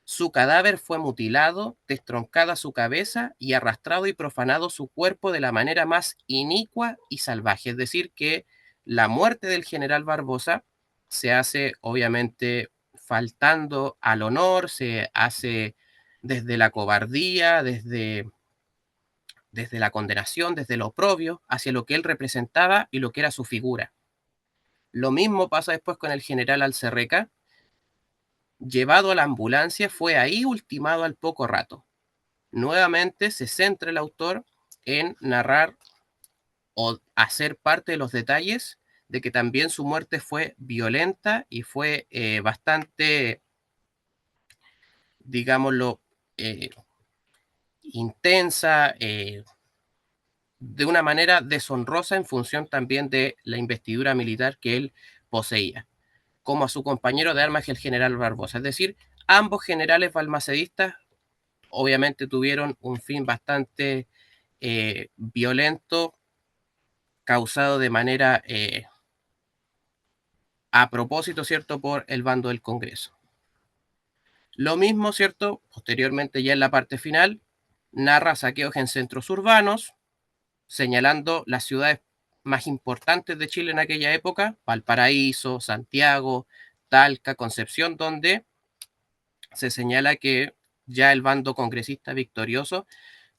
Su cadáver fue mutilado, destroncada su cabeza y arrastrado y profanado su cuerpo de la manera más inicua y salvaje. Es decir, que la muerte del general Barbosa se hace obviamente faltando al honor, se hace desde la cobardía, desde la condenación, desde lo oprobio, hacia lo que él representaba y lo que era su figura. Lo mismo pasa después con el general Alcerreca, llevado a la ambulancia, fue ahí ultimado al poco rato. Nuevamente se centra el autor en narrar o hacer parte de los detalles de que también su muerte fue violenta y fue bastante, digámoslo, intensa, de una manera deshonrosa en función también de la investidura militar que él poseía, como a su compañero de armas, el general Barbosa. Es decir, ambos generales balmacedistas obviamente tuvieron un fin bastante violento, causado de manera a propósito, ¿cierto?, por el bando del Congreso. Lo mismo, ¿cierto?, posteriormente ya en la parte final, narra saqueos en centros urbanos, señalando las ciudades más importantes de Chile en aquella época: Valparaíso, Santiago, Talca, Concepción, donde se señala que ya el bando congresista victorioso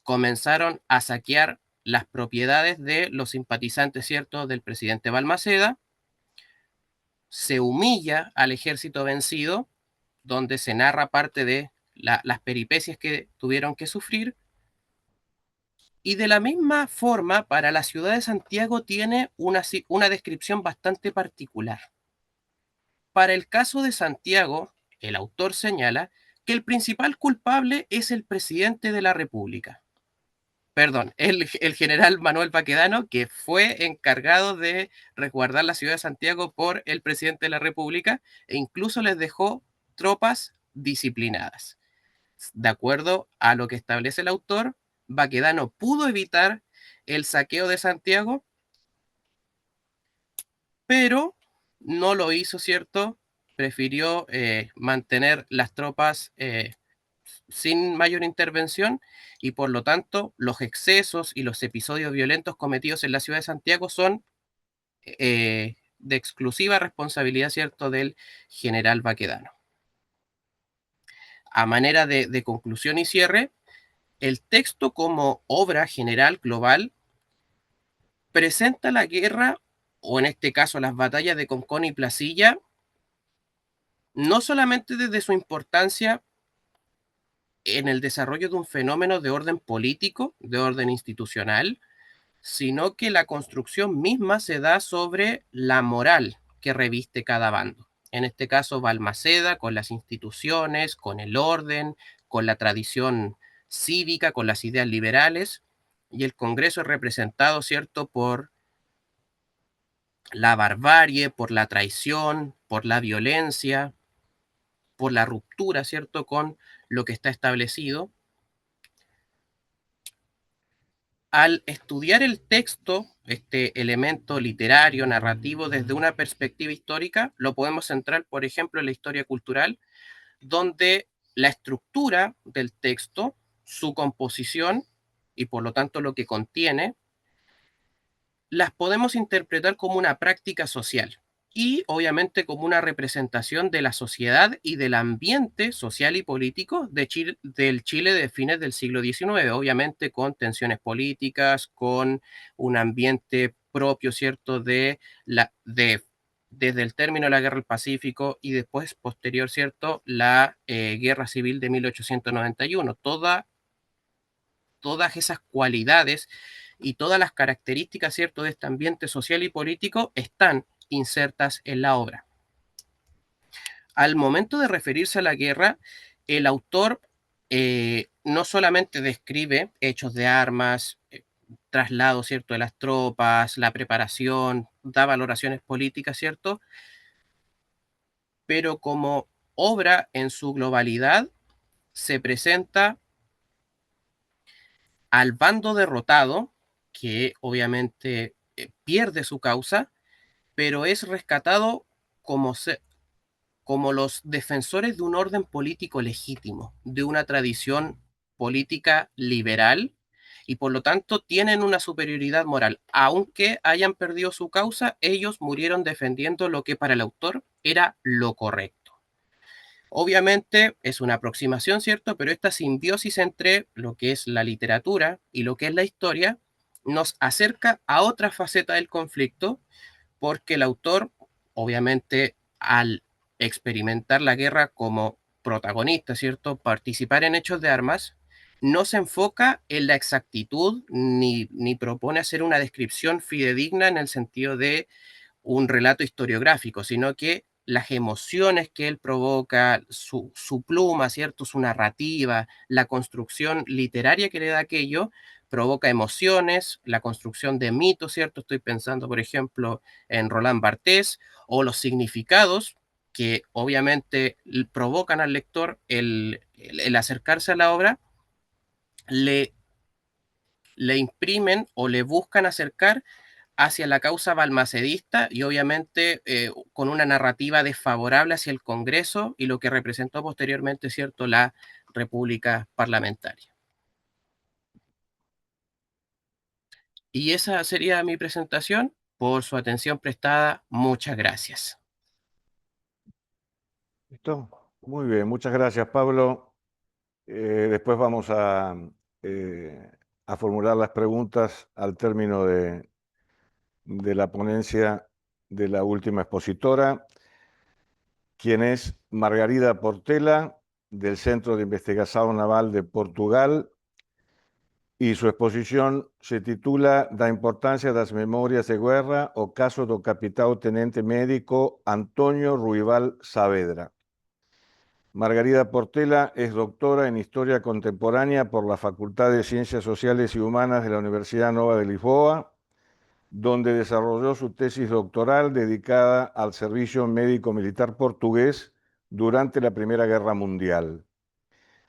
comenzaron a saquear las propiedades de los simpatizantes, ¿cierto?, del presidente Balmaceda. Se humilla al ejército vencido, donde se narra parte de las peripecias que tuvieron que sufrir. Y de la misma forma, para la ciudad de Santiago tiene una descripción bastante particular. Para el caso de Santiago, el autor señala que el principal culpable es el presidente de la República. Perdón, el general Manuel Baquedano, que fue encargado de resguardar la ciudad de Santiago por el presidente de la República, e incluso les dejó tropas disciplinadas. De acuerdo a lo que establece el autor, Baquedano pudo evitar el saqueo de Santiago, pero no lo hizo, ¿cierto? Prefirió mantener las tropas sin mayor intervención, y por lo tanto los excesos y los episodios violentos cometidos en la ciudad de Santiago son de exclusiva responsabilidad, ¿cierto?, del general Baquedano. A manera de conclusión y cierre, el texto como obra general global presenta la guerra, o en este caso las batallas de Concón y Placilla, no solamente desde su importancia en el desarrollo de un fenómeno de orden político, de orden institucional, sino que la construcción misma se da sobre la moral que reviste cada bando. En este caso, Balmaceda con las instituciones, con el orden, con la tradición cívica, con las ideas liberales, y el Congreso es representado, ¿cierto?, por la barbarie, por la traición, por la violencia, por la ruptura, ¿cierto?, con lo que está establecido. Al estudiar el texto, este elemento literario, narrativo, desde una perspectiva histórica, lo podemos centrar, por ejemplo, en la historia cultural, donde la estructura del texto, su composición y por lo tanto lo que contiene, las podemos interpretar como una práctica social y obviamente como una representación de la sociedad y del ambiente social y político del Chile de fines del siglo XIX, obviamente con tensiones políticas, con un ambiente propio, ¿cierto?, desde el término de la Guerra del Pacífico y después, posterior, ¿cierto?, la Guerra Civil de 1891. Todas esas cualidades y todas las características, ¿cierto?, de este ambiente social y político están insertas en la obra. Al momento de referirse a la guerra, el autor no solamente describe hechos de armas, traslado, ¿cierto?, de las tropas, la preparación, da valoraciones políticas, ¿cierto?, pero como obra en su globalidad se presenta al bando derrotado, que obviamente pierde su causa, pero es rescatado como, como los defensores de un orden político legítimo, de una tradición política liberal, y por lo tanto tienen una superioridad moral. Aunque hayan perdido su causa, ellos murieron defendiendo lo que para el autor era lo correcto. Obviamente es una aproximación, ¿cierto? Pero esta simbiosis entre lo que es la literatura y lo que es la historia nos acerca a otra faceta del conflicto, porque el autor, obviamente, al experimentar la guerra como protagonista, ¿cierto? Participar en hechos de armas, no se enfoca en la exactitud ni propone hacer una descripción fidedigna en el sentido de un relato historiográfico, sino que las emociones que él provoca, su pluma, ¿cierto? Su narrativa, la construcción literaria que le da aquello, provoca emociones, la construcción de mitos, ¿cierto? Estoy pensando, por ejemplo, en Roland Barthes, o los significados que obviamente provocan al lector el acercarse a la obra, le, le imprimen o le buscan acercar hacia la causa balmacedista y obviamente con una narrativa desfavorable hacia el Congreso y lo que representó posteriormente, ¿cierto?, la República Parlamentaria. Y esa sería mi presentación. Por su atención prestada, muchas gracias. ¿Listo? Muy bien, muchas gracias, Pablo. Después vamos a formular las preguntas al término de la ponencia de la última expositora, quien es Margarida Portela, del Centro de Investigación Naval de Portugal, y su exposición se titula Da importância das memorias de guerra, o caso do capitão tenente médico Antonio Ruibal Saavedra. Margarida Portela es doctora en Historia Contemporánea por la Facultad de Ciencias Sociales y Humanas de la Universidad Nova de Lisboa, donde desarrolló su tesis doctoral dedicada al servicio médico militar portugués durante la Primera Guerra Mundial.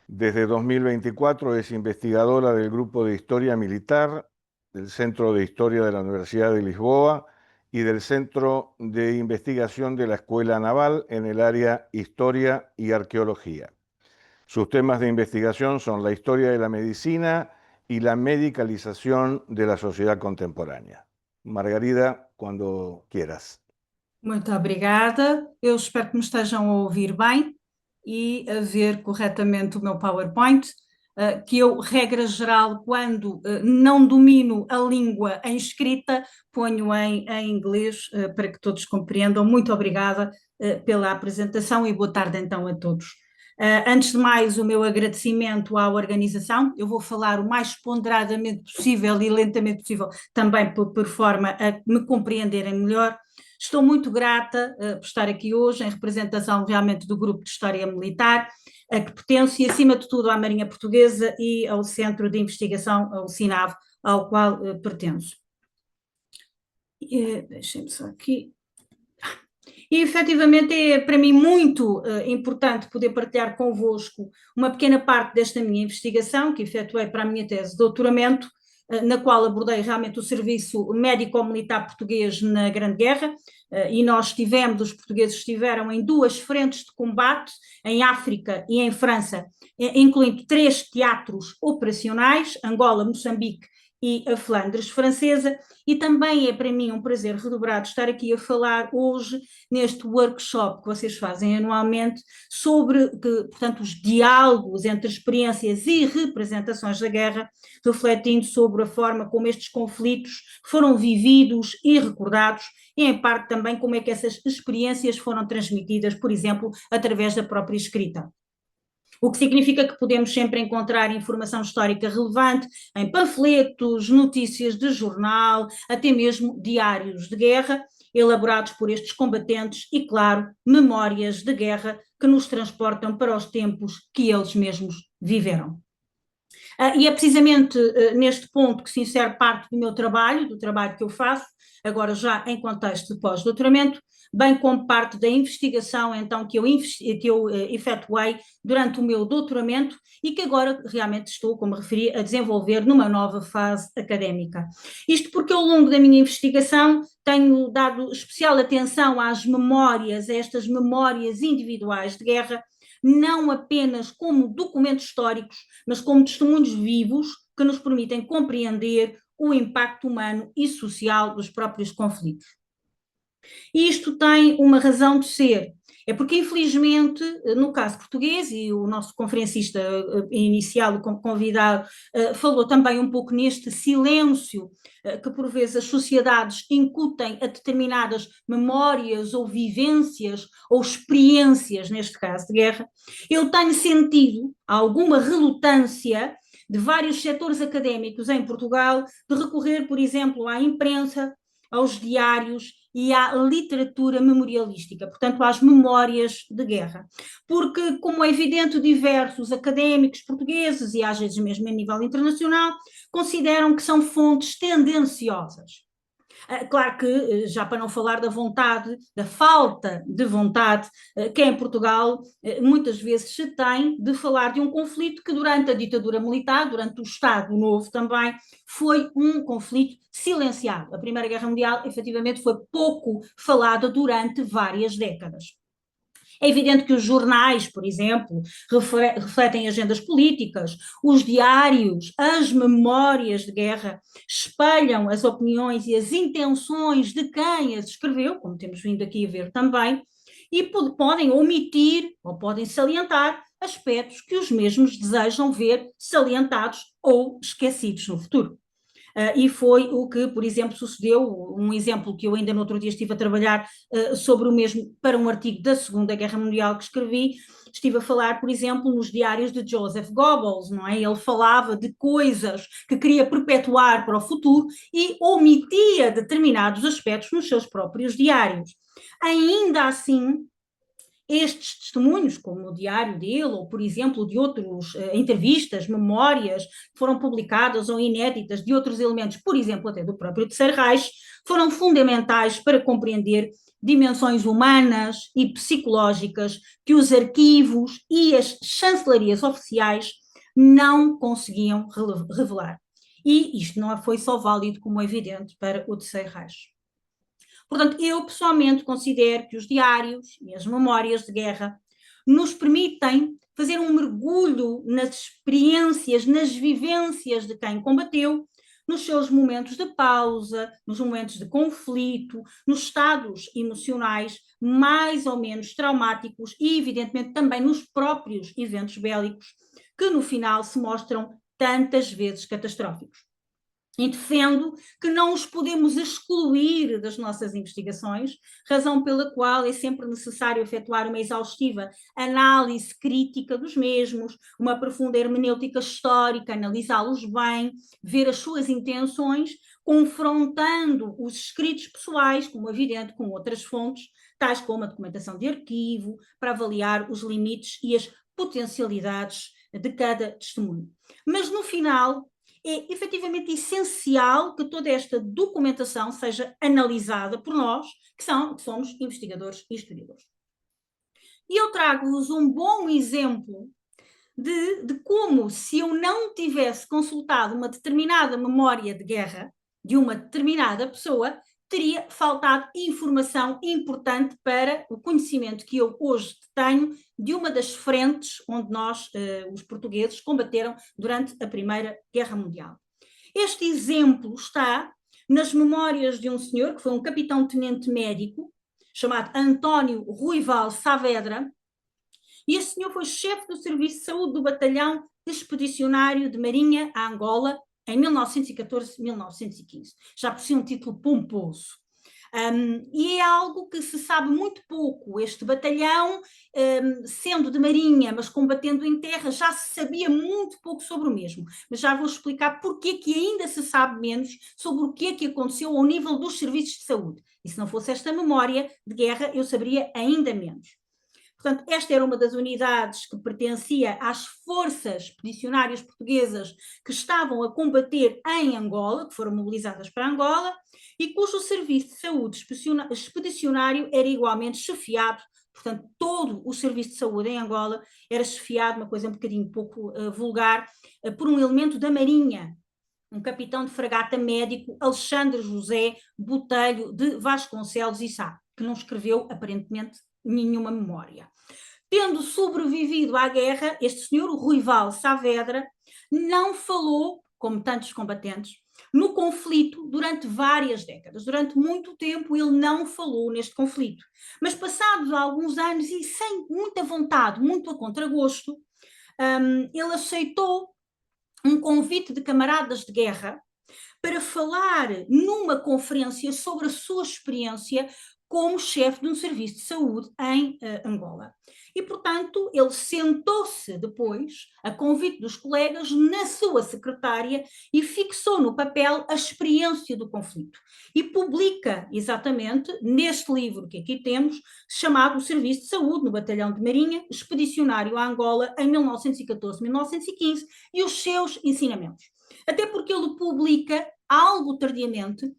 Desde 2024 es investigadora del Grupo de Historia Militar, del Centro de Historia de la Universidad de Lisboa y del Centro de Investigación de la Escuela Naval en el área Historia y Arqueología. Sus temas de investigación son la historia de la medicina y la medicalización de la sociedad contemporánea. Margarida, cuando quieras. Muito obrigada. Eu espero que me estejam a ouvir bem e a ver corretamente o meu PowerPoint, que eu, regra geral, quando não domino a língua em escrita, ponho em inglês para que todos compreendam. Muito obrigada pela apresentação e boa tarde então a todos. Antes de mais, o meu agradecimento à organização. Eu vou falar o mais ponderadamente possível e lentamente possível, também por forma a me compreenderem melhor. Estou muito grata por estar aqui hoje em representação realmente do Grupo de História Militar, a que pertenço e, acima de tudo, à Marinha Portuguesa e ao Centro de Investigação, ao CINAV, ao qual pertenço. Deixem-me só aqui. E, efetivamente, é para mim muito importante poder partilhar convosco uma pequena parte desta minha investigação, que efetuei para a minha tese de doutoramento, na qual abordei realmente o serviço médico-militar português na Grande Guerra, e os portugueses estiveram em duas frentes de combate, em África e em França, incluindo 3 teatros operacionais, Angola, Moçambique e a Flandres francesa, e também é para mim um prazer redobrado estar aqui a falar hoje neste workshop que vocês fazem anualmente sobre, portanto, os diálogos entre experiências e representações da guerra, refletindo sobre a forma como estes conflitos foram vividos e recordados, e em parte também como é que essas experiências foram transmitidas, por exemplo, através da própria escrita. O que significa que podemos sempre encontrar informação histórica relevante em panfletos, notícias de jornal, até mesmo diários de guerra, elaborados por estes combatentes e, claro, memórias de guerra que nos transportam para os tempos que eles mesmos viveram. E é precisamente neste ponto que se insere parte do meu trabalho, do trabalho que eu faço, agora já em contexto de pós-doutoramento, bem como parte da investigação então que eu efetuei durante o meu doutoramento e que agora realmente estou, como referi, a desenvolver numa nova fase académica. Isto porque ao longo da minha investigação tenho dado especial atenção às memórias, a estas memórias individuais de guerra, não apenas como documentos históricos, mas como testemunhos vivos que nos permitem compreender o impacto humano e social dos próprios conflitos. E isto tem uma razão de ser, É porque, infelizmente, no caso português, e o nosso conferencista inicial, o convidado, falou também um pouco neste silêncio que, por vezes, as sociedades incutem a determinadas memórias ou vivências ou experiências, neste caso de guerra, eu tenho sentido alguma relutância de vários setores académicos em Portugal de recorrer, por exemplo, à imprensa, aos diários e à literatura memorialística, portanto, às memórias de guerra. Porque, como é evidente, diversos académicos portugueses, e às vezes mesmo a nível internacional, consideram que são fontes tendenciosas. Claro que, já para não falar da vontade, da falta de vontade que em Portugal muitas vezes se tem de falar de um conflito que durante a ditadura militar, durante o Estado Novo também, foi um conflito silenciado. A Primeira Guerra Mundial, efetivamente, foi pouco falada durante várias décadas. É evidente que os jornais, por exemplo, refletem agendas políticas, os diários, as memórias de guerra espelham as opiniões e as intenções de quem as escreveu, como temos vindo aqui a ver também, e podem omitir ou podem salientar aspectos que os mesmos desejam ver salientados ou esquecidos no futuro. E foi o que, por exemplo, sucedeu, um exemplo que eu ainda no outro dia estive a trabalhar sobre o mesmo, para um artigo da Segunda Guerra Mundial que escrevi, estive a falar, por exemplo, nos diários de Joseph Goebbels, não é? Ele falava de coisas que queria perpetuar para o futuro e omitia determinados aspectos nos seus próprios diários. Ainda assim, estes testemunhos, como o diário dele, ou, por exemplo, de outras entrevistas, memórias que foram publicadas ou inéditas de outros elementos, por exemplo, até do próprio Terceiro Reich, foram fundamentais para compreender dimensões humanas e psicológicas que os arquivos e as chancelarias oficiais não conseguiam revelar. E isto não foi só válido, como é evidente, para o Terceiro Reich. Portanto, eu pessoalmente considero que os diários e as memórias de guerra nos permitem fazer um mergulho nas experiências, nas vivências de quem combateu, nos seus momentos de pausa, nos momentos de conflito, nos estados emocionais mais ou menos traumáticos e, evidentemente, também nos próprios eventos bélicos, que no final se mostram tantas vezes catastróficos. E defendo que não os podemos excluir das nossas investigações, razão pela qual é sempre necessário efetuar uma exaustiva análise crítica dos mesmos, uma profunda hermenêutica histórica, analisá-los bem, ver as suas intenções, confrontando os escritos pessoais, como é evidente, com outras fontes, tais como a documentação de arquivo, para avaliar os limites e as potencialidades de cada testemunho. Mas, no final, é efetivamente essencial que toda esta documentação seja analisada por nós, que somos investigadores e historiadores. E eu trago-vos um bom exemplo de como, se eu não tivesse consultado uma determinada memória de guerra de uma determinada pessoa, teria faltado informação importante para o conhecimento que eu hoje tenho de uma das frentes onde nós, os portugueses, combateram durante a Primeira Guerra Mundial. Este exemplo está nas memórias de um senhor que foi um capitão-tenente médico, chamado António Ruival Saavedra, e esse senhor foi chefe do Serviço de Saúde do Batalhão Expedicionário de Marinha a Angola, em 1914-1915. Já por si um título pomposo. E é algo que se sabe muito pouco. Este batalhão, sendo de marinha, mas combatendo em terra, já se sabia muito pouco sobre o mesmo. Mas já vou explicar porque que ainda se sabe menos sobre o que é que aconteceu ao nível dos serviços de saúde. E se não fosse esta memória de guerra, eu saberia ainda menos. Portanto, esta era uma das unidades que pertencia às forças expedicionárias portuguesas que estavam a combater em Angola, que foram mobilizadas para Angola, e cujo serviço de saúde expedicionário era igualmente chefiado, portanto, todo o serviço de saúde em Angola era chefiado, uma coisa um bocadinho pouco vulgar, por um elemento da Marinha, um capitão de fragata médico, Alexandre José Botelho de Vasconcelos e Sá, que não escreveu, aparentemente, nenhuma memória. Tendo sobrevivido à guerra, este senhor, o Ruival Saavedra, não falou, como tantos combatentes, no conflito durante várias décadas. Durante muito tempo ele não falou neste conflito. Mas passados alguns anos e sem muita vontade, muito a contragosto, ele aceitou um convite de camaradas de guerra para falar numa conferência sobre a sua experiência como chefe de um serviço de saúde em Angola. E, portanto, ele sentou-se depois, a convite dos colegas, na sua secretária e fixou no papel a experiência do conflito. E publica, exatamente, neste livro que aqui temos, chamado O Serviço de Saúde no Batalhão de Marinha, Expedicionário a Angola, em 1914-1915, e os seus ensinamentos. Até porque ele publica, algo tardiamente,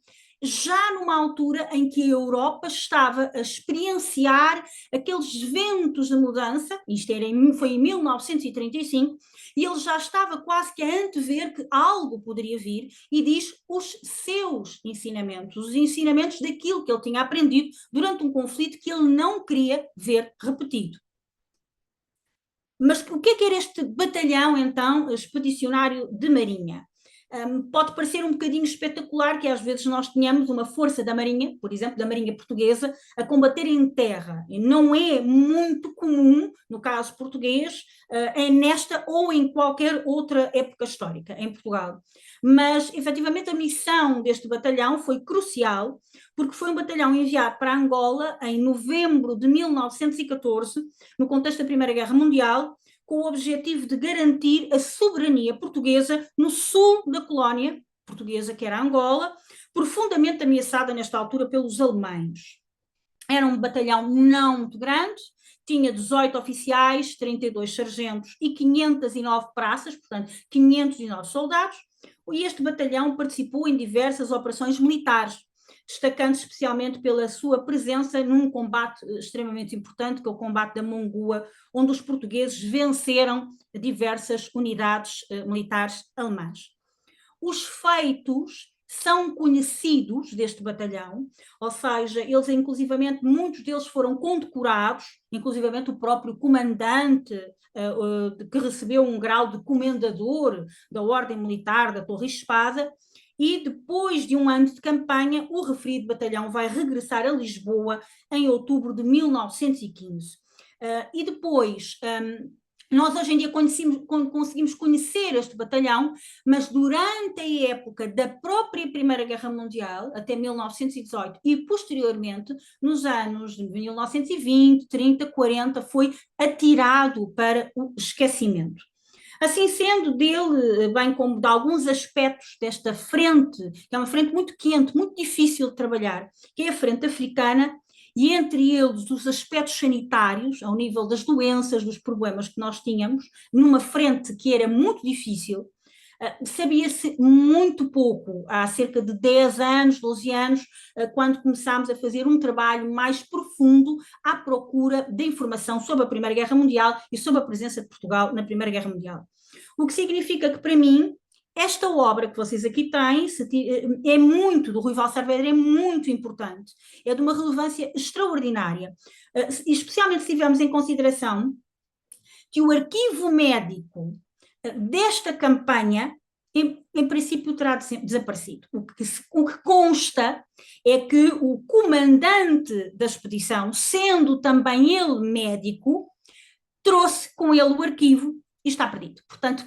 já numa altura em que a Europa estava a experienciar aqueles ventos de mudança, isto foi em 1935, e ele já estava quase que a antever que algo poderia vir, e diz os seus ensinamentos, os ensinamentos daquilo que ele tinha aprendido durante um conflito que ele não queria ver repetido. Mas o que era este batalhão, então, expedicionário de Marinha? Pode parecer um bocadinho espetacular que às vezes nós tenhamos uma força da Marinha, por exemplo, da Marinha Portuguesa, a combater em terra. E não é muito comum, no caso português, nesta ou em qualquer outra época histórica em Portugal. Mas, efetivamente, a missão deste batalhão foi crucial, porque foi um batalhão enviado para Angola em novembro de 1914, no contexto da Primeira Guerra Mundial, com o objetivo de garantir a soberania portuguesa no sul da colónia portuguesa, que era Angola, profundamente ameaçada nesta altura pelos alemães. Era um batalhão não muito grande, tinha 18 oficiais, 32 sargentos e 509 praças, portanto 509 soldados, e este batalhão participou em diversas operações militares, destacando especialmente pela sua presença num combate extremamente importante, que é o combate da Mongua, onde os portugueses venceram diversas unidades militares alemãs. Os feitos são conhecidos deste batalhão, ou seja, eles inclusivamente, muitos deles foram condecorados, inclusivamente o próprio comandante que recebeu um grau de comendador da Ordem Militar da Torre Espada, e depois de um ano de campanha, o referido batalhão vai regressar a Lisboa em outubro de 1915. E depois, nós hoje em dia conseguimos conhecer este batalhão, mas durante a época da própria Primeira Guerra Mundial, até 1918, e posteriormente, nos anos de 1920, 30, 40, foi atirado para o esquecimento. Assim sendo, dele, bem como de alguns aspectos desta frente, que é uma frente muito quente, muito difícil de trabalhar, que é a frente africana, e entre eles os aspectos sanitários, ao nível das doenças, dos problemas que nós tínhamos, numa frente que era muito difícil, sabia-se muito pouco, há cerca de 10 anos, 12 anos, quando começámos a fazer um trabalho mais profundo à procura de informação sobre a Primeira Guerra Mundial e sobre a presença de Portugal na Primeira Guerra Mundial. O que significa que, para mim, esta obra que vocês aqui têm é muito, do Rui Val Saavedra, é muito importante, é de uma relevância extraordinária, especialmente se tivermos em consideração que o arquivo médico desta campanha, em princípio, terá desaparecido. O que consta é que o comandante da expedição, sendo também ele médico, trouxe com ele o arquivo e está perdido. Portanto,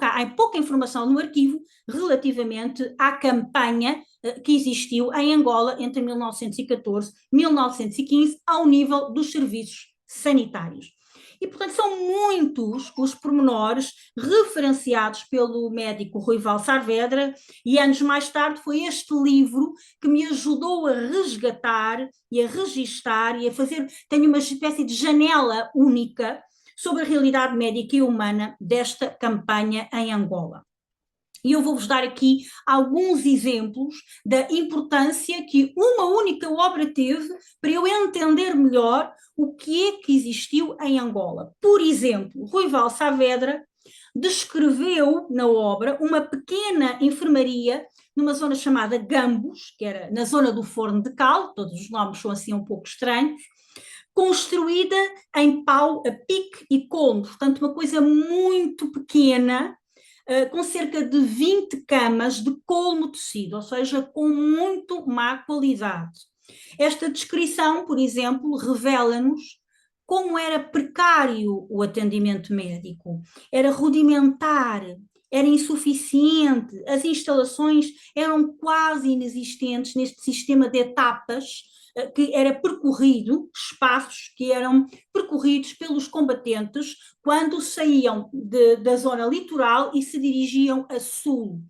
há pouca informação no arquivo relativamente à campanha que existiu em Angola entre 1914 e 1915, ao nível dos serviços sanitários. E, portanto, são muitos os pormenores referenciados pelo médico Rui Val Saavedra, e anos mais tarde foi este livro que me ajudou a resgatar e a registar e a fazer, tenho uma espécie de janela única sobre a realidade médica e humana desta campanha em Angola. E eu vou-vos dar aqui alguns exemplos da importância que uma única obra teve para eu entender melhor o que é que existiu em Angola. Por exemplo, Rui Val Saavedra descreveu na obra uma pequena enfermaria numa zona chamada Gambos, que era na zona do Forno de Cal, todos os nomes são assim um pouco estranhos, construída em pau a pique e colmo, portanto uma coisa muito pequena, com cerca de 20 camas de colmo tecido, ou seja, com muito má qualidade. Esta descrição, por exemplo, revela-nos como era precário o atendimento médico, era rudimentar, era insuficiente, as instalações eram quase inexistentes neste sistema de etapas que era percorrido, espaços que eram percorridos pelos combatentes quando saíam da zona litoral e se dirigiam a sul.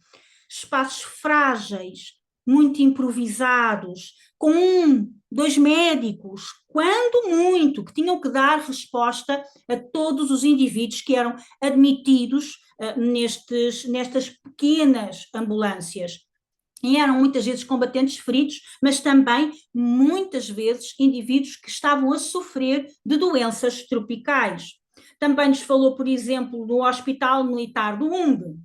Espaços frágeis, muito improvisados, com 2 médicos, quando muito, que tinham que dar resposta a todos os indivíduos que eram admitidos nestas pequenas ambulâncias. E eram muitas vezes combatentes feridos, mas também muitas vezes indivíduos que estavam a sofrer de doenças tropicais. Também nos falou, por exemplo, do Hospital Militar do Umbe.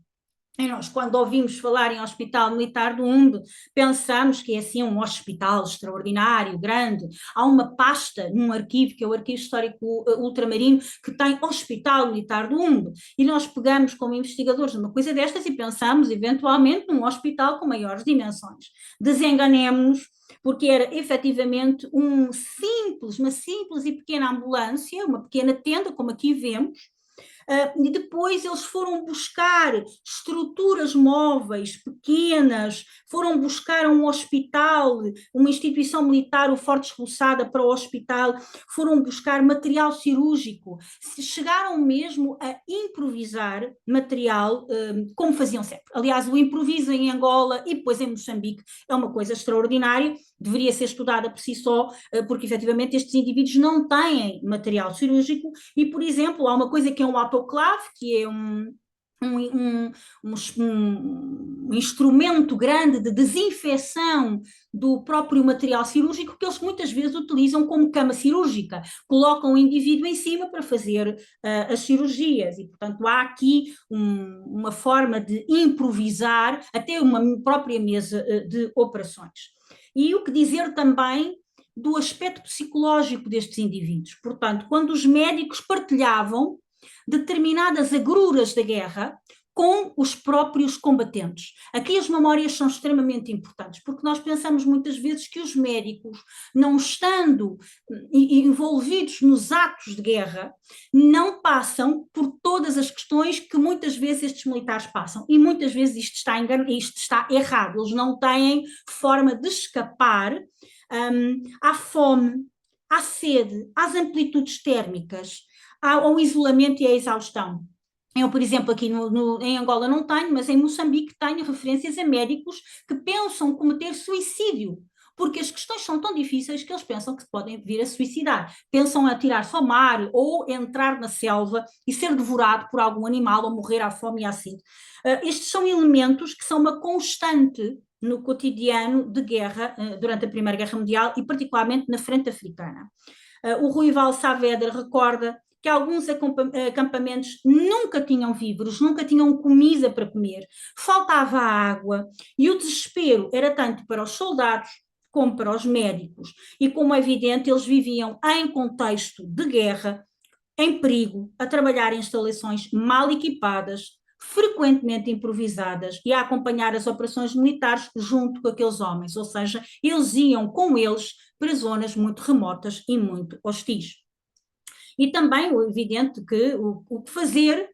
E nós, quando ouvimos falar em Hospital Militar do Umbe, pensamos que é assim um hospital extraordinário, grande. Há uma pasta num arquivo, que é o Arquivo Histórico Ultramarino, que tem Hospital Militar do Umbe. E nós pegamos como investigadores uma coisa destas e pensamos eventualmente num hospital com maiores dimensões. Desenganemos-nos, porque era efetivamente uma simples e pequena ambulância, uma pequena tenda, como aqui vemos. E depois eles foram buscar estruturas móveis pequenas, foram buscar um hospital, uma instituição militar, o Fortes Roçada, para o hospital, foram buscar material cirúrgico, chegaram mesmo a improvisar material, como faziam sempre. Aliás, o improviso em Angola e depois em Moçambique é uma coisa extraordinária, deveria ser estudada por si só, porque efetivamente estes indivíduos não têm material cirúrgico e, por exemplo, há uma coisa que é um autoclave, que é um instrumento grande de desinfecção do próprio material cirúrgico que eles muitas vezes utilizam como cama cirúrgica, colocam o indivíduo em cima para fazer as cirurgias e, portanto, há aqui uma forma de improvisar até uma própria mesa de operações. E o que dizer também do aspecto psicológico destes indivíduos. Portanto, quando os médicos partilhavam determinadas agruras da guerra com os próprios combatentes. Aqui as memórias são extremamente importantes, porque nós pensamos muitas vezes que os médicos, não estando envolvidos nos atos de guerra, não passam por todas as questões que muitas vezes estes militares passam. E muitas vezes isto está errado. Eles não têm forma de escapar à fome, à sede, às amplitudes térmicas, ao isolamento e à exaustão. Eu, por exemplo, aqui em Angola não tenho, mas em Moçambique tenho referências a médicos que pensam cometer suicídio, porque as questões são tão difíceis que eles pensam que se podem vir a suicidar. Pensam a atirar-se ao mar ou entrar na selva e ser devorado por algum animal ou morrer à fome e à sede. Estes são elementos que são uma constante no cotidiano de guerra durante a Primeira Guerra Mundial e particularmente na frente africana. O Rui Val Saavedra recorda que alguns acampamentos nunca tinham víveres, nunca tinham comida para comer, faltava água e o desespero era tanto para os soldados como para os médicos. E como é evidente, eles viviam em contexto de guerra, em perigo, a trabalhar em instalações mal equipadas, frequentemente improvisadas e a acompanhar as operações militares junto com aqueles homens, ou seja, eles iam com eles para zonas muito remotas e muito hostis. E também o evidente que o que fazer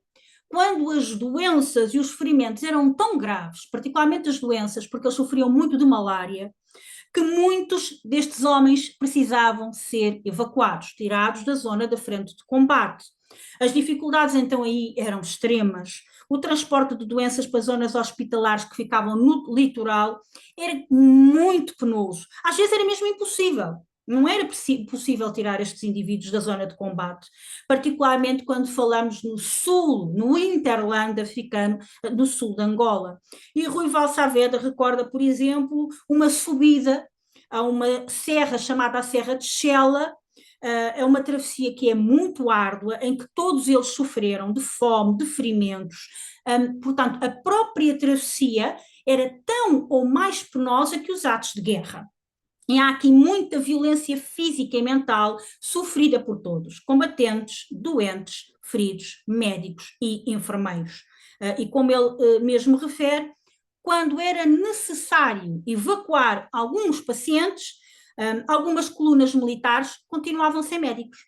quando as doenças e os ferimentos eram tão graves, particularmente as doenças, porque eles sofriam muito de malária, que muitos destes homens precisavam ser evacuados, tirados da zona da frente de combate. As dificuldades então aí eram extremas. O transporte de doenças para zonas hospitalares que ficavam no litoral era muito penoso. Às vezes era mesmo impossível. Não era possível tirar estes indivíduos da zona de combate, particularmente quando falamos no sul, no hinterland africano, no sul de Angola. E Rui Val Saavedra recorda, por exemplo, uma subida a uma serra chamada a Serra de Xela. É uma travessia que é muito árdua, em que todos eles sofreram de fome, de ferimentos. Portanto, a própria travessia era tão ou mais penosa que os atos de guerra. E há aqui muita violência física e mental sofrida por todos, combatentes, doentes, feridos, médicos e enfermeiros. E como ele mesmo refere, quando era necessário evacuar alguns pacientes, algumas colunas militares continuavam sem médicos.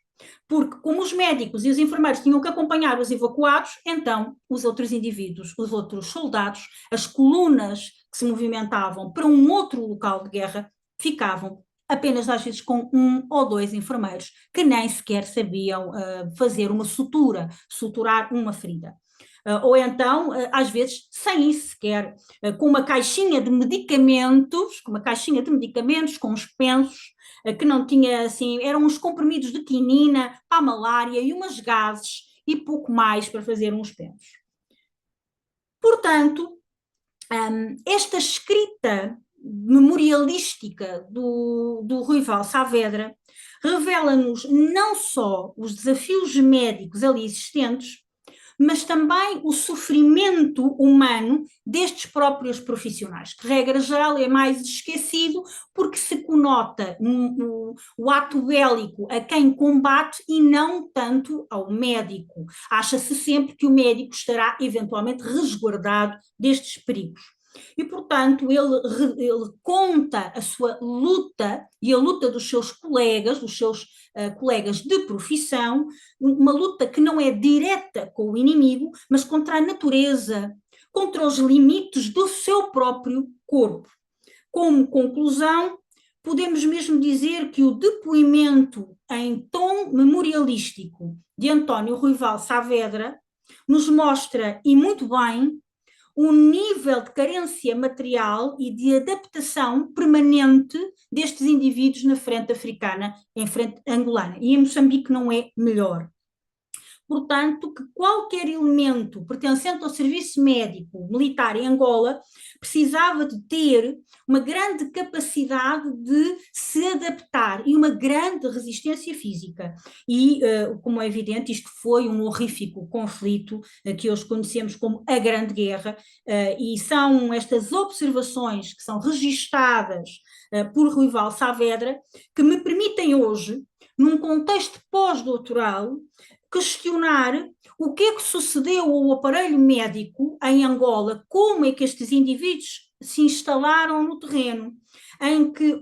Porque como os médicos e os enfermeiros tinham que acompanhar os evacuados, então os outros indivíduos, os outros soldados, as colunas que se movimentavam para um outro local de guerra, ficavam apenas às vezes com 1 ou 2 enfermeiros, que nem sequer sabiam fazer uma sutura, suturar uma ferida. Ou então, às vezes, sem isso sequer, com uma caixinha de medicamentos, com uns pensos, que não tinha, assim, eram uns comprimidos de quinina para a malária e umas gases e pouco mais para fazer uns pensos. Portanto, esta escrita memorialística do Ruival Saavedra revela-nos não só os desafios médicos ali existentes, mas também o sofrimento humano destes próprios profissionais, que, regra geral, é mais esquecido porque se conota o ato bélico a quem combate e não tanto ao médico. Acha-se sempre que o médico estará eventualmente resguardado destes perigos. E, portanto, ele conta a sua luta e a luta dos seus colegas de profissão, uma luta que não é direta com o inimigo, mas contra a natureza, contra os limites do seu próprio corpo. Como conclusão, podemos mesmo dizer que o depoimento em tom memorialístico de António Ruival Saavedra nos mostra, e muito bem, um nível de carência material e de adaptação permanente destes indivíduos na frente africana, em frente angolana. E em Moçambique não é melhor. Portanto, que qualquer elemento pertencente ao serviço médico militar em Angola precisava de ter uma grande capacidade de se adaptar e uma grande resistência física. E, como é evidente, isto foi um horrífico conflito que hoje conhecemos como a Grande Guerra, e são estas observações que são registadas por Ruival Saavedra que me permitem hoje, num contexto pós-doutoral, questionar o que é que sucedeu ao aparelho médico em Angola, como é que estes indivíduos se instalaram no terreno,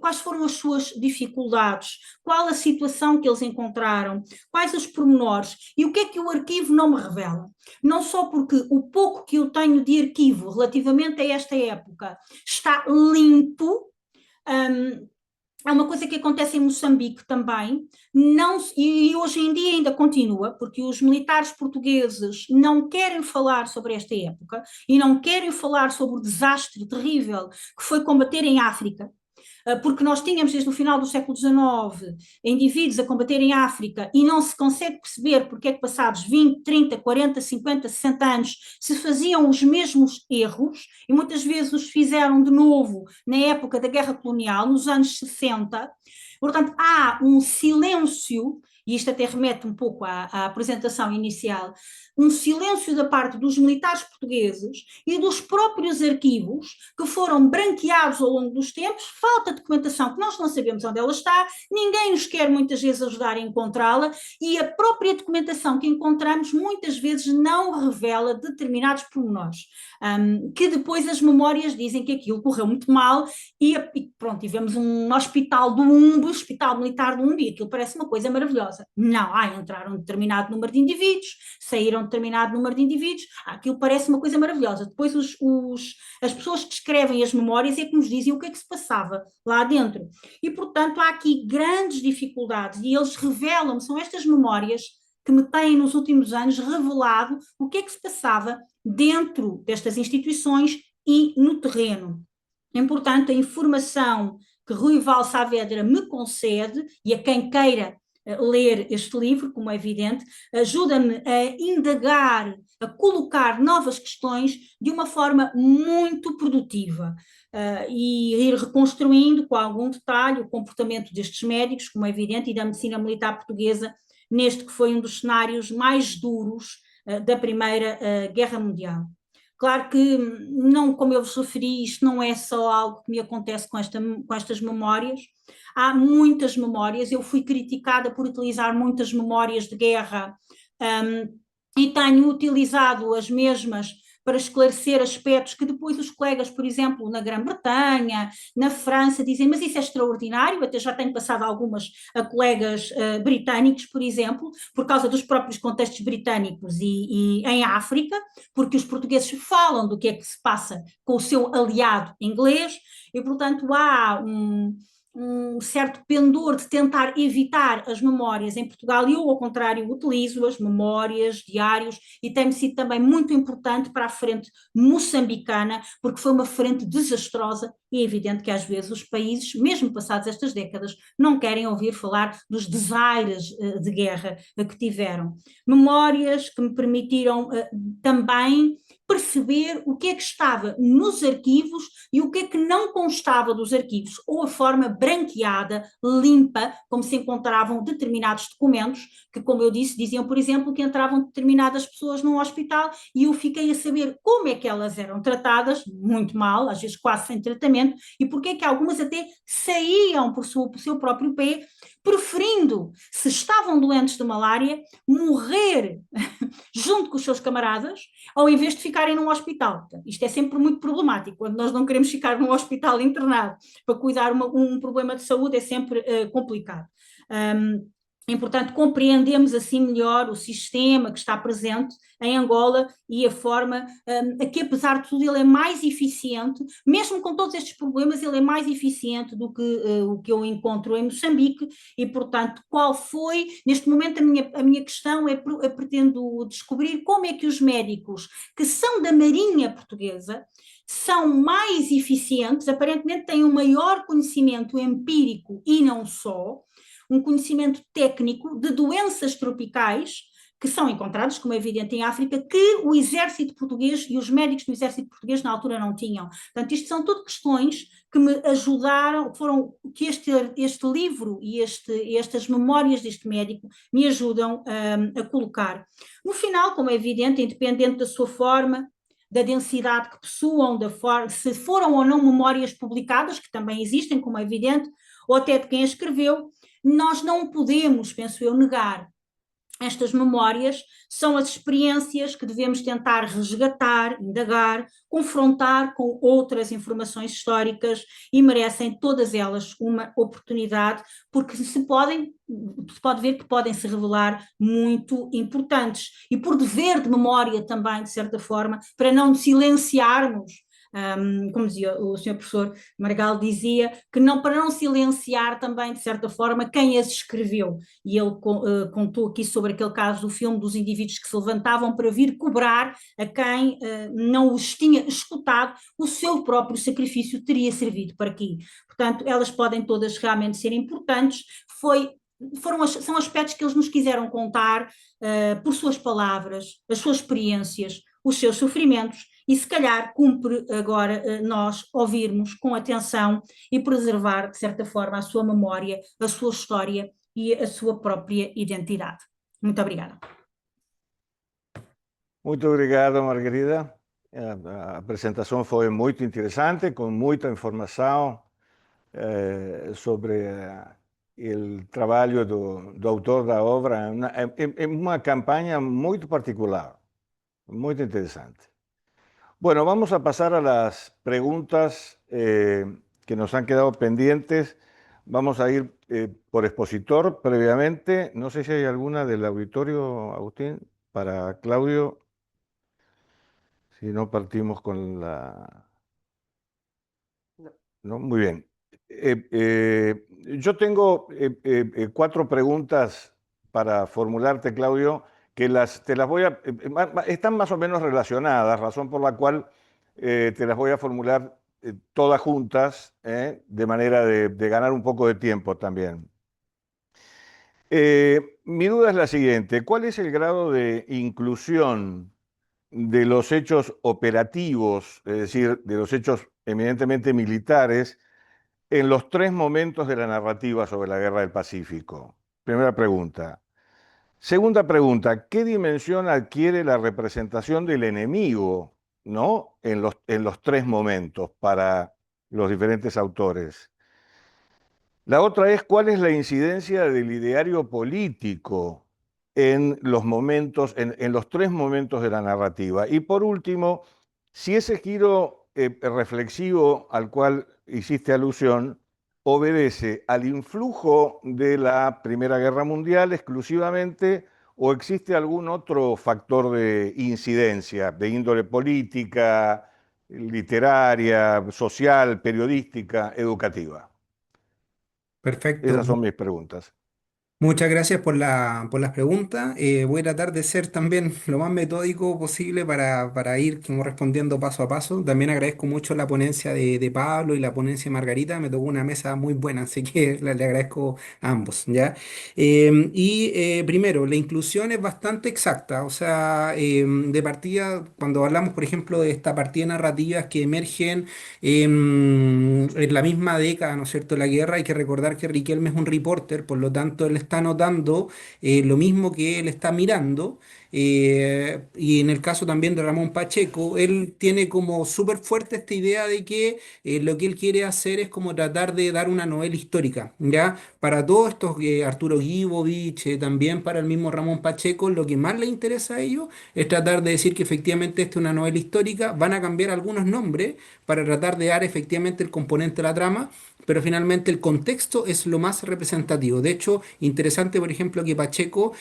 quais foram as suas dificuldades, qual a situação que eles encontraram, quais os pormenores e o que é que o arquivo não me revela. Não só porque o pouco que eu tenho de arquivo relativamente a esta época está limpo, é uma coisa que acontece em Moçambique também, e hoje em dia ainda continua, porque os militares portugueses não querem falar sobre esta época e não querem falar sobre o desastre terrível que foi combater em África, porque nós tínhamos desde o final do século XIX indivíduos a combater em África e não se consegue perceber porque é que passados 20, 30, 40, 50, 60 anos se faziam os mesmos erros e muitas vezes os fizeram de novo na época da Guerra Colonial, nos anos 60. Portanto, há um silêncio, e isto até remete um pouco à apresentação inicial, um silêncio da parte dos militares portugueses e dos próprios arquivos que foram branqueados ao longo dos tempos, falta de documentação que nós não sabemos onde ela está, ninguém nos quer muitas vezes ajudar a encontrá-la e a própria documentação que encontramos muitas vezes não revela determinados pormenores, que depois as memórias dizem que aquilo correu muito mal e pronto, tivemos um hospital do Umbo, hospital militar do Umbo, e aquilo parece uma coisa maravilhosa. Não, entraram um determinado número de indivíduos, saíram um determinado número de indivíduos, aquilo parece uma coisa maravilhosa. Depois as pessoas que escrevem as memórias é que nos dizem o que é que se passava lá dentro. E, portanto, há aqui grandes dificuldades e eles revelam, são estas memórias que me têm nos últimos anos revelado o que é que se passava dentro destas instituições e no terreno. É importante a informação que Ruival Saavedra me concede, e a quem queira ler este livro, como é evidente, ajuda-me a indagar, a colocar novas questões de uma forma muito produtiva e ir reconstruindo com algum detalhe o comportamento destes médicos, como é evidente, e da medicina militar portuguesa, neste que foi um dos cenários mais duros da Primeira Guerra Mundial. Claro que, não, como eu vos referi, isto não é só algo que me acontece com estas memórias, há muitas memórias, eu fui criticada por utilizar muitas memórias de guerra e tenho utilizado as mesmas para esclarecer aspectos que depois os colegas, por exemplo, na Grã-Bretanha, na França, dizem, mas isso é extraordinário, até já tenho passado algumas a colegas britânicos, por exemplo, por causa dos próprios contextos britânicos e em África, porque os portugueses falam do que é que se passa com o seu aliado inglês, e portanto há um certo pendor de tentar evitar as memórias em Portugal, e eu, ao contrário, utilizo as memórias, diários, e tem sido também muito importante para a frente moçambicana, porque foi uma frente desastrosa, e é evidente que às vezes os países, mesmo passadas estas décadas, não querem ouvir falar dos desaires de guerra que tiveram. Memórias que me permitiram também perceber o que é que estava nos arquivos e o que é que não constava dos arquivos, ou a forma branqueada, limpa, como se encontravam determinados documentos, que, como eu disse, diziam, por exemplo, que entravam determinadas pessoas num hospital, e eu fiquei a saber como é que elas eram tratadas, muito mal, às vezes quase sem tratamento, e porque é que algumas até saíam por seu próprio pé, preferindo, se estavam doentes de malária, morrer junto com os seus camaradas, ao invés de ficarem num hospital. Isto é sempre muito problemático, quando nós não queremos ficar num hospital internado para cuidar um problema de saúde, é sempre complicado. E, portanto, compreendemos assim melhor o sistema que está presente em Angola e a forma a que, apesar de tudo, ele é mais eficiente, mesmo com todos estes problemas, ele é mais eficiente do que o que eu encontro em Moçambique, e, portanto, qual foi, neste momento, a minha questão é, eu pretendo descobrir como é que os médicos que são da Marinha Portuguesa são mais eficientes, aparentemente têm um maior conhecimento empírico e não só, um conhecimento técnico de doenças tropicais que são encontradas, como é evidente, em África, que o exército português e os médicos do exército português na altura não tinham. Portanto, isto são tudo questões que me ajudaram, que este livro e estas memórias deste médico me ajudam a colocar. No final, como é evidente, independente da sua forma, da densidade que possuam, se foram ou não memórias publicadas, que também existem, como é evidente, ou até de quem a escreveu, nós não podemos, penso eu, negar estas memórias, são as experiências que devemos tentar resgatar, indagar, confrontar com outras informações históricas, e merecem todas elas uma oportunidade, porque se pode ver que podem se revelar muito importantes, e por dever de memória também, de certa forma, para não silenciarmos. Como dizia o senhor professor Margal, dizia que não, para não silenciar também, de certa forma, quem as escreveu, e ele contou aqui sobre aquele caso do filme dos indivíduos que se levantavam para vir cobrar a quem não os tinha escutado, o seu próprio sacrifício teria servido para quê? Portanto, elas podem todas realmente ser importantes, são aspectos que eles nos quiseram contar por suas palavras, as suas experiências, os seus sofrimentos, e se calhar cumpre agora nós ouvirmos com atenção e preservar, de certa forma, a sua memória, a sua história e a sua própria identidade. Muito obrigada. Muito obrigado, Margarida. A apresentação foi muito interessante, com muita informação sobre o trabalho do autor da obra. É uma campanha muito particular, muito interessante. Bueno, vamos a pasar a las preguntas que nos han quedado pendientes. Vamos a ir por expositor previamente. No sé si hay alguna del auditorio, Agustín, para Claudio. Si no, partimos con la... No, muy bien. Yo tengo 4 preguntas para formularte, Claudio, que te las voy a... están más o menos relacionadas, razón por la cual te las voy a formular todas juntas, de manera de ganar un poco de tiempo también. Mi duda es la siguiente: ¿cuál es el grado de inclusión de los hechos operativos, es decir, de los hechos eminentemente militares, en los 3 momentos de la narrativa sobre la Guerra del Pacífico? Primera pregunta. Segunda pregunta: ¿qué dimensión adquiere la representación del enemigo, ¿no?, en los 3 momentos para los diferentes autores? La otra es: ¿cuál es la incidencia del ideario político en los momentos, en los tres momentos de la narrativa. Y por último, si ese giro reflexivo al cual hiciste alusión obedece al influjo de la Primera Guerra Mundial exclusivamente o existe algún otro factor de incidencia, de índole política, literaria, social, periodística, educativa. Perfecto. Esas son mis preguntas. Muchas gracias por por las preguntas. Voy a tratar de ser también lo más metódico posible para ir como respondiendo paso a paso. También agradezco mucho la ponencia de Pablo y la ponencia de Margarita. Me tocó una mesa muy buena, así que le agradezco a ambos, ¿ya? Primero, la inclusión es bastante exacta. O sea, de partida, cuando hablamos, por ejemplo, de esta partida de narrativas que emergen en la misma década, ¿no es cierto?, de la guerra, hay que recordar que Riquelme es un reporter, por lo tanto, él está notando lo mismo que él está mirando. Y en el caso también de Ramón Pacheco, él tiene como súper fuerte esta idea de que lo que él quiere hacer es como tratar de dar una novela histórica, ¿ya? Para todos estos, Arturo Gibovich, también para el mismo Ramón Pacheco, lo que más le interesa a ellos es tratar de decir que efectivamente esta es una novela histórica, van a cambiar algunos nombres para tratar de dar efectivamente el componente de la trama, pero finalmente el contexto es lo más representativo. De hecho, interesante, por ejemplo, que Pacheco,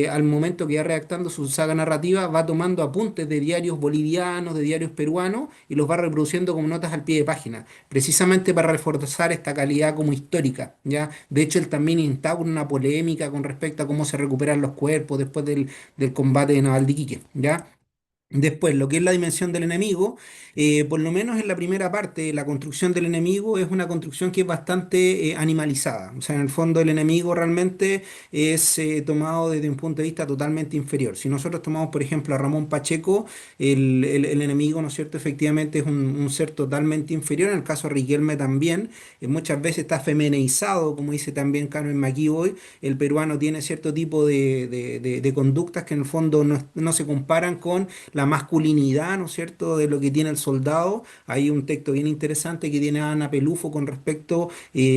al momento que va redactando su saga narrativa, va tomando apuntes de diarios bolivianos, de diarios peruanos, y los va reproduciendo como notas al pie de página, precisamente para reforzar esta calidad como histórica, ¿ya? De hecho, él también instaura una polémica con respecto a cómo se recuperan los cuerpos después del combate de Naval de Iquique, ¿ya? Después, lo que es la dimensión del enemigo, por lo menos en la primera parte, la construcción del enemigo es una construcción que es bastante animalizada. O sea, en el fondo el enemigo realmente es tomado desde un punto de vista totalmente inferior. Si nosotros tomamos, por ejemplo, a Ramón Pacheco, el enemigo, ¿no es cierto?, efectivamente es un ser totalmente inferior. En el caso de Riquelme también, muchas veces está femenizado, como dice también Carmen McKeown. El peruano tiene cierto tipo de conductas que en el fondo no se comparan con la masculinidad, ¿no es cierto?, de lo que tiene el soldado. Hay un texto bien interesante que tiene Ana Pelufo con respecto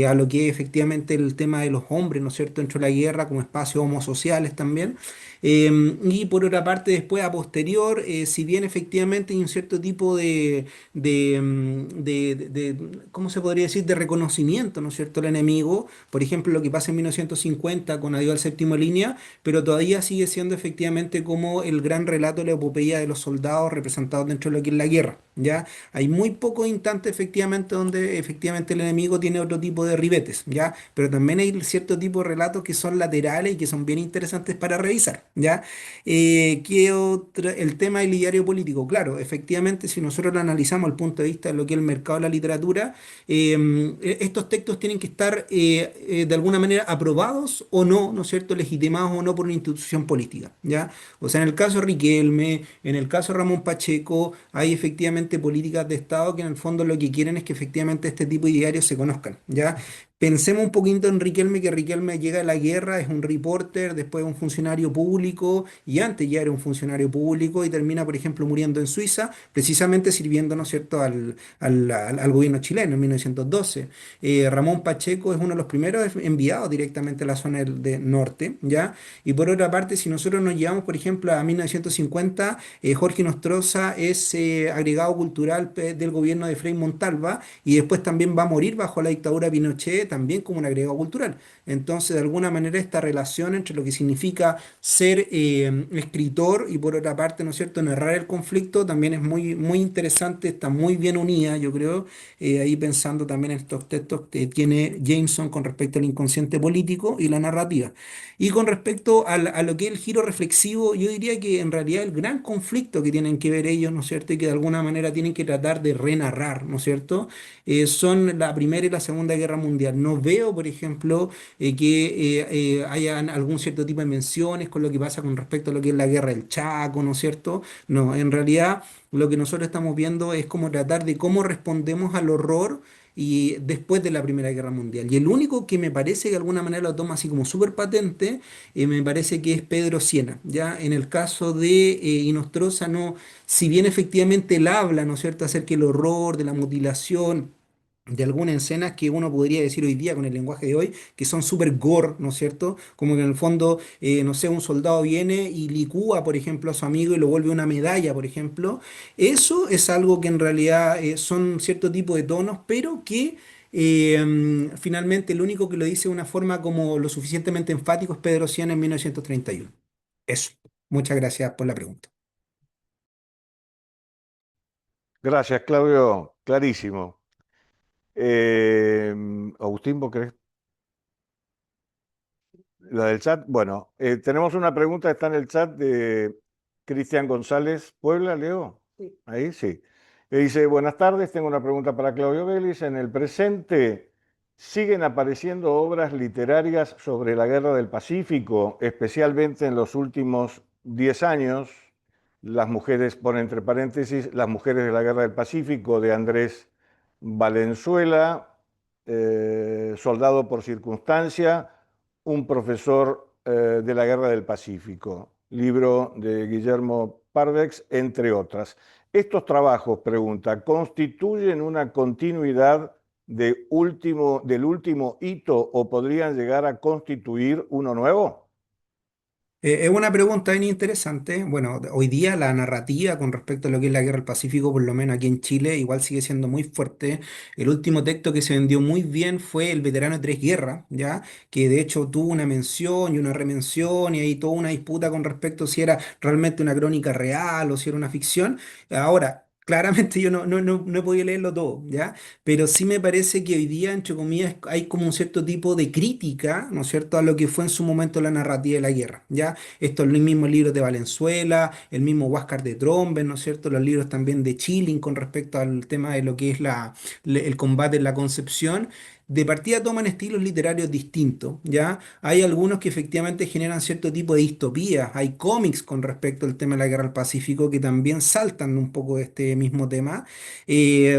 a lo que es efectivamente el tema de los hombres, ¿no es cierto?, dentro de la guerra como espacios homosociales también. Y por otra parte, después a posterior, si bien efectivamente hay un cierto tipo ¿cómo se podría decir?, de reconocimiento, ¿no es cierto?, al enemigo, por ejemplo, lo que pasa en 1950 con Adiós al séptimo línea, pero todavía sigue siendo efectivamente como el gran relato de la epopeya de los soldados representados dentro de lo que es la guerra, ¿ya? Hay muy pocos instantes efectivamente donde efectivamente el enemigo tiene otro tipo de ribetes, ¿ya? Pero también hay cierto tipo de relatos que son laterales y que son bien interesantes para revisar, ¿ya? El tema del ideario político, claro, efectivamente, si nosotros lo analizamos al punto de vista de lo que es el mercado de la literatura, estos textos tienen que estar de alguna manera aprobados o no, ¿no es cierto?, legitimados o no por una institución política, ¿ya? O sea, en el caso de Riquelme, en el caso de Ramón Pacheco, hay efectivamente políticas de Estado que en el fondo lo que quieren es que efectivamente este tipo de diarios se conozcan, ¿ya? Pensemos un poquito en Riquelme, que Riquelme llega a la guerra, es un reporter, después un funcionario público, y antes ya era un funcionario público, y termina, por ejemplo, muriendo en Suiza, precisamente sirviendo, ¿no es cierto?, al gobierno chileno en 1912. Ramón Pacheco es uno de los primeros enviados directamente a la zona del norte, ¿ya? Y por otra parte, si nosotros nos llevamos, por ejemplo, a 1950, Jorge Nostroza es agregado cultural del gobierno de Frei Montalva, y después también va a morir bajo la dictadura de Pinochet, también como un agregado cultural. Entonces, de alguna manera, esta relación entre lo que significa ser escritor y por otra parte, ¿no es cierto?, narrar el conflicto, también es muy, muy interesante, está muy bien unida, yo creo, ahí pensando también en estos textos que tiene Jameson con respecto al inconsciente político y la narrativa. Y con respecto a lo que es el giro reflexivo, yo diría que en realidad el gran conflicto que tienen que ver ellos, ¿no es cierto?, y que de alguna manera tienen que tratar de renarrar, ¿no es cierto?, son la Primera y la Segunda Guerra Mundial. No veo, por ejemplo, que hayan algún cierto tipo de menciones con lo que pasa con respecto a lo que es la Guerra del Chaco, ¿no es cierto? No, en realidad lo que nosotros estamos viendo es como tratar de cómo respondemos al horror y después de la Primera Guerra Mundial. Y el único que me parece que de alguna manera lo toma así como súper patente, me parece que es Pedro Siena. Ya en el caso de Inostroza, no, si bien efectivamente él habla, ¿no es cierto?, acerca del horror, de la mutilación, de algunas escenas que uno podría decir hoy día con el lenguaje de hoy, que son súper gore, ¿no es cierto? Como que en el fondo, no sé, un soldado viene y licúa, por ejemplo, a su amigo y lo vuelve una medalla, por ejemplo. Eso es algo que en realidad son cierto tipo de tonos, pero que finalmente el único que lo dice de una forma como lo suficientemente enfático es Pedro Cian en 1931. Eso. Muchas gracias por la pregunta. Gracias, Claudio. Clarísimo. Agustín, ¿vos querés? La del chat. Bueno, tenemos una pregunta que está en el chat de Cristian González Puebla, Leo. Sí. Ahí sí. Dice, buenas tardes, tengo una pregunta para Claudio Vélez. En el presente, ¿siguen apareciendo obras literarias sobre la Guerra del Pacífico, especialmente en los últimos 10 años? Las mujeres, pone entre paréntesis, Las mujeres de la Guerra del Pacífico, de Andrés Valenzuela, Soldado por circunstancia, un profesor de la Guerra del Pacífico, libro de Guillermo Parvex, entre otras. Estos trabajos, pregunta, ¿constituyen una continuidad del último hito o podrían llegar a constituir uno nuevo? Es una pregunta bien interesante. Bueno, hoy día la narrativa con respecto a lo que es la guerra del Pacífico, por lo menos aquí en Chile, igual sigue siendo muy fuerte. El último texto que se vendió muy bien fue El veterano de tres guerras, ¿ya? Que de hecho tuvo una mención y una remención y hay toda una disputa con respecto a si era realmente una crónica real o si era una ficción. Ahora, claramente yo no he podido leerlo todo, ¿ya? Pero sí me parece que hoy día, entre comillas, hay como un cierto tipo de crítica, ¿no es cierto?, a lo que fue en su momento la narrativa de la guerra, ¿ya? Estos los mismos libros de Valenzuela, el mismo Huáscar de Trombes, ¿no es cierto? Los libros también de Schilling con respecto al tema de lo que es el combate en la Concepción. De partida toman estilos literarios distintos, ¿ya? Hay algunos que efectivamente generan cierto tipo de distopías. Hay cómics con respecto al tema de la guerra del Pacífico que también saltan un poco de este mismo tema.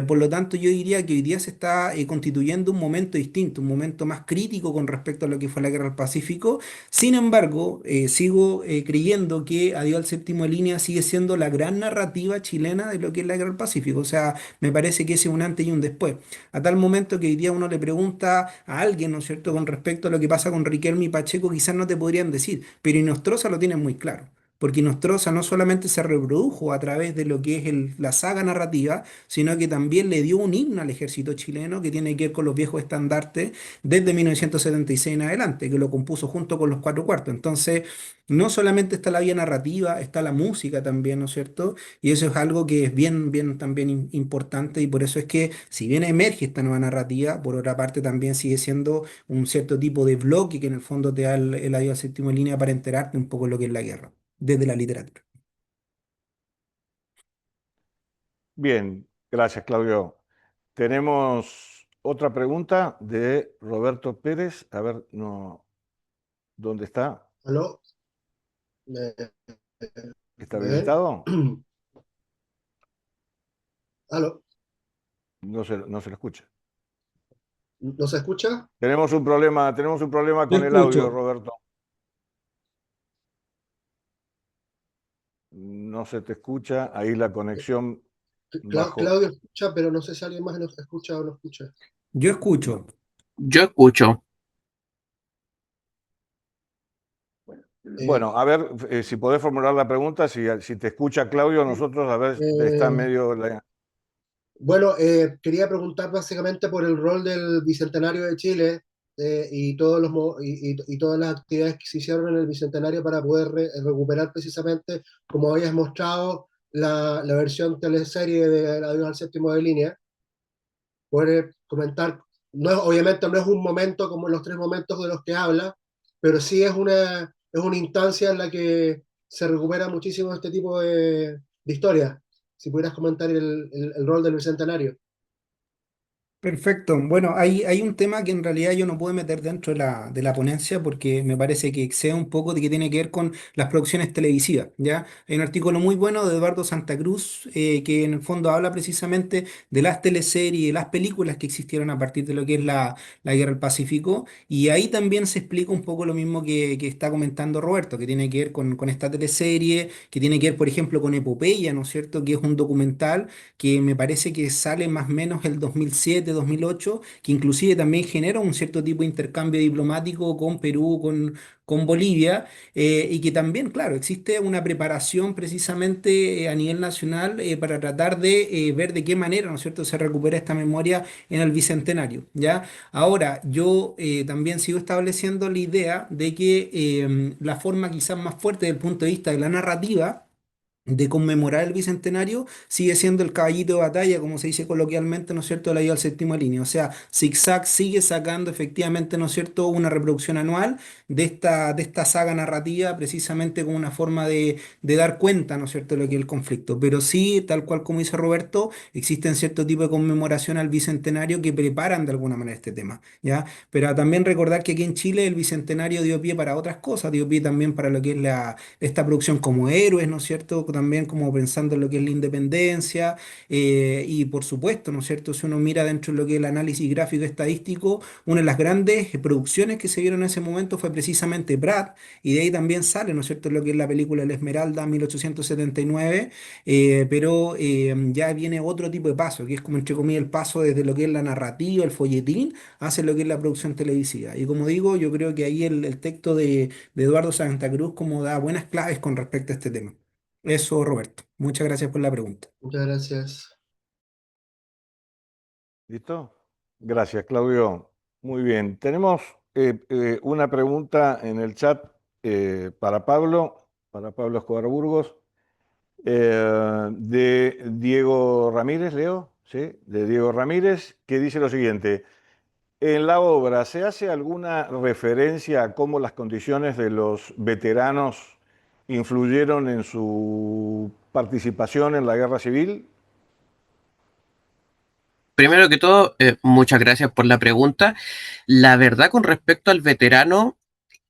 Por lo tanto, yo diría que hoy día se está constituyendo un momento distinto, un momento más crítico con respecto a lo que fue la guerra del Pacífico. Sin embargo, sigo creyendo que Adiós al séptimo de línea sigue siendo la gran narrativa chilena de lo que es la guerra del Pacífico. O sea, me parece que ese es un antes y un después. A tal momento que hoy día uno le pregunta a alguien, ¿no es cierto?, con respecto a lo que pasa con Riquelme y Pacheco, quizás no te podrían decir, pero Inostroza lo tiene muy claro. Porque Inostroza no solamente se reprodujo a través de lo que es la saga narrativa, sino que también le dio un himno al ejército chileno que tiene que ver con los viejos estandartes desde 1976 en adelante, que lo compuso junto con los cuatro cuartos. Entonces, no solamente está la vía narrativa, está la música también, ¿no es cierto? Y eso es algo que es bien, bien también importante y por eso es que si bien emerge esta nueva narrativa, por otra parte también sigue siendo un cierto tipo de bloque que en el fondo te da el adiós a séptimo en línea para enterarte un poco de lo que es la guerra, desde la literatura. Bien, gracias, Claudio. Tenemos otra pregunta de Roberto Pérez. A ver, no, ¿dónde está? ¿Aló? ¿Me, ¿Está me ven? habilitado? ¿Aló? No se lo escucha. ¿No se escucha? Tenemos un problema Yo con el audio, escucho. Roberto. No se te escucha, ahí la conexión bajó. Claudio escucha, pero no sé si alguien más nos escucha o no escucha. Yo escucho. Yo escucho. Eh, Bueno, a ver si podés formular la pregunta, si te escucha Claudio, nosotros, a ver, está eh, medio... bueno, quería preguntar básicamente por el rol del Bicentenario de Chile y, y todas las actividades que se hicieron en el Bicentenario para poder recuperar precisamente, como habías mostrado, la versión teleserie de Adiós al séptimo de línea. Poder comentar, no, obviamente no es un momento como los tres momentos de los que habla, pero sí es una instancia en la que se recupera muchísimo este tipo de historias. Si pudieras comentar el rol del Bicentenario. Perfecto. Bueno, hay un tema que en realidad yo no puedo meter dentro de la ponencia porque me parece que excede un poco de que tiene que ver con las producciones televisivas, ¿ya? Hay un artículo muy bueno de Eduardo Santa Cruz que en el fondo habla precisamente de las teleseries, de las películas que existieron a partir de lo que es la Guerra del Pacífico y ahí también se explica un poco lo mismo que está comentando Roberto, que tiene que ver con esta teleserie, que tiene que ver, por ejemplo, con Epopeya, ¿no es cierto?, que es un documental que me parece que sale más o menos el 2007, 2008, que inclusive también genera un cierto tipo de intercambio diplomático con Perú, con Bolivia, y que también, claro, existe una preparación precisamente a nivel nacional para tratar de ver de qué manera, ¿no es cierto?, se recupera esta memoria en el Bicentenario, ¿ya? Ahora, yo también sigo estableciendo la idea de que la forma quizás más fuerte desde el punto de vista de la narrativa, de conmemorar el bicentenario, sigue siendo el caballito de batalla, como se dice coloquialmente, ¿no es cierto?, de la ida al séptimo línea. O sea, ZigZag sigue sacando efectivamente, ¿no es cierto?, una reproducción anual de esta saga narrativa, precisamente como una forma de dar cuenta, ¿no es cierto?, de lo que es el conflicto. Pero sí, tal cual como dice Roberto, existen cierto tipo de conmemoración al bicentenario que preparan de alguna manera este tema, ¿ya? Pero también recordar que aquí en Chile el bicentenario dio pie para otras cosas, dio pie también para lo que es esta producción como héroes, ¿no es cierto? También como pensando en lo que es la independencia, y por supuesto, ¿no es cierto? Si uno mira dentro de lo que es el análisis gráfico estadístico, una de las grandes producciones que se vieron en ese momento fue precisamente Brad, y de ahí también sale, ¿no es cierto?, lo que es la película El Esmeralda 1879, pero ya viene otro tipo de paso, que es como entre comillas el paso desde lo que es la narrativa, el folletín, hacia lo que es la producción televisiva. Y como digo, yo creo que ahí el texto de Eduardo Santa Cruz como da buenas claves con respecto a este tema. Eso, Roberto. Muchas gracias por la pregunta. Muchas gracias. ¿Listo? Gracias, Claudio. Muy bien. Tenemos una pregunta en el chat para Pablo Escobar Burgos, de Diego Ramírez, Leo, ¿sí? De Diego Ramírez, que dice lo siguiente. En la obra, ¿se hace alguna referencia a cómo las condiciones de los veteranos influyeron en su participación en la guerra civil? Primero que todo, muchas gracias por la pregunta. La verdad, con respecto al veterano,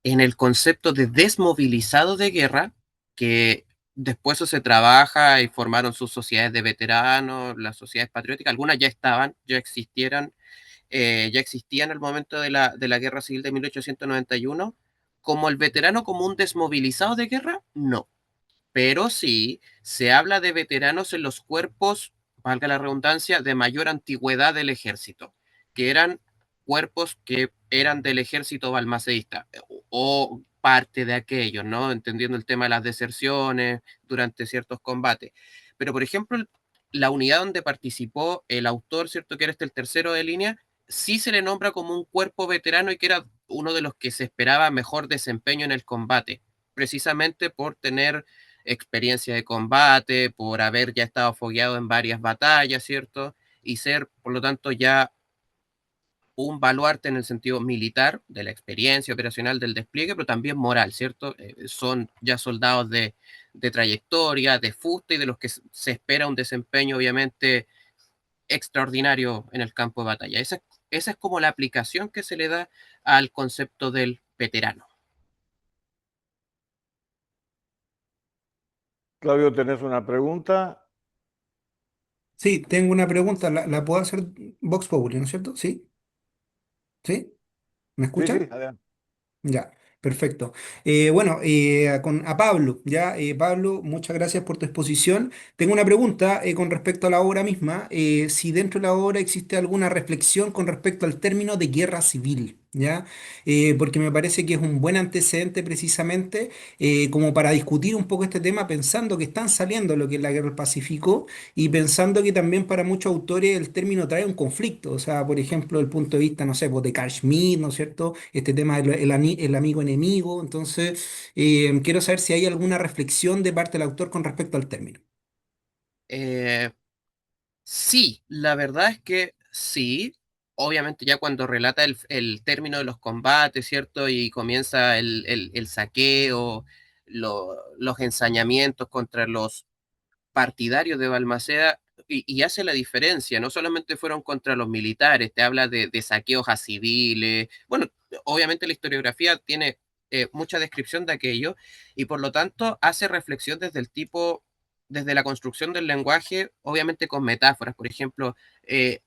en el concepto de desmovilizado de guerra, que después eso se trabaja y formaron sus sociedades de veteranos, las sociedades patrióticas, algunas ya estaban, ya existían al momento de la guerra civil de 1891, como el veterano como un desmovilizado de guerra, no. Pero sí se habla de veteranos en los cuerpos, valga la redundancia, de mayor antigüedad del ejército, que eran cuerpos que eran del ejército balmacedista o parte de aquello, ¿no? Entendiendo el tema de las deserciones durante ciertos combates. Pero, por ejemplo, la unidad donde participó el autor, ¿cierto? Que era el tercero de línea, sí se le nombra como un cuerpo veterano y que era uno de los que se esperaba mejor desempeño en el combate, precisamente por tener experiencia de combate, por haber ya estado fogueado en varias batallas, ¿cierto? Y ser, por lo tanto, ya un baluarte en el sentido militar, de la experiencia operacional del despliegue, pero también moral, ¿cierto? Son ya soldados de trayectoria, de fuste y de los que se espera un desempeño, obviamente, extraordinario en el campo de batalla. Esa es como la aplicación que se le da al concepto del veterano. Claudio, ¿tenés una pregunta? Sí, tengo una pregunta. ¿La puedo hacer Vox Populi, ¿no es cierto? ¿Sí? ¿Sí? ¿Me Sí, sí, escuchan? adelante. Ya, perfecto. Bueno, a Pablo, ya, Pablo, muchas gracias por tu exposición. Tengo una pregunta con respecto a la obra misma, si dentro de la obra existe alguna reflexión con respecto al término de guerra civil, ¿ya? Porque me parece que es un buen antecedente precisamente como para discutir un poco este tema, pensando que están saliendo lo que es la guerra del Pacífico y pensando que también para muchos autores el término trae un conflicto, o sea, por ejemplo, el punto de vista, no sé, pues, de Carl Schmitt, ¿no es cierto? Este tema del el amigo enemigo, entonces quiero saber si hay alguna reflexión de parte del autor con respecto al término. Eh, Sí, la verdad es que sí. Obviamente ya cuando relata el término de los combates, ¿cierto? Y comienza el saqueo, los ensañamientos contra los partidarios de Balmaceda, y hace la diferencia, no solamente fueron contra los militares, te habla de saqueos a civiles. Bueno, obviamente la historiografía tiene mucha descripción de aquello, y por lo tanto hace reflexión desde el tipo, desde la construcción del lenguaje, obviamente con metáforas, por ejemplo,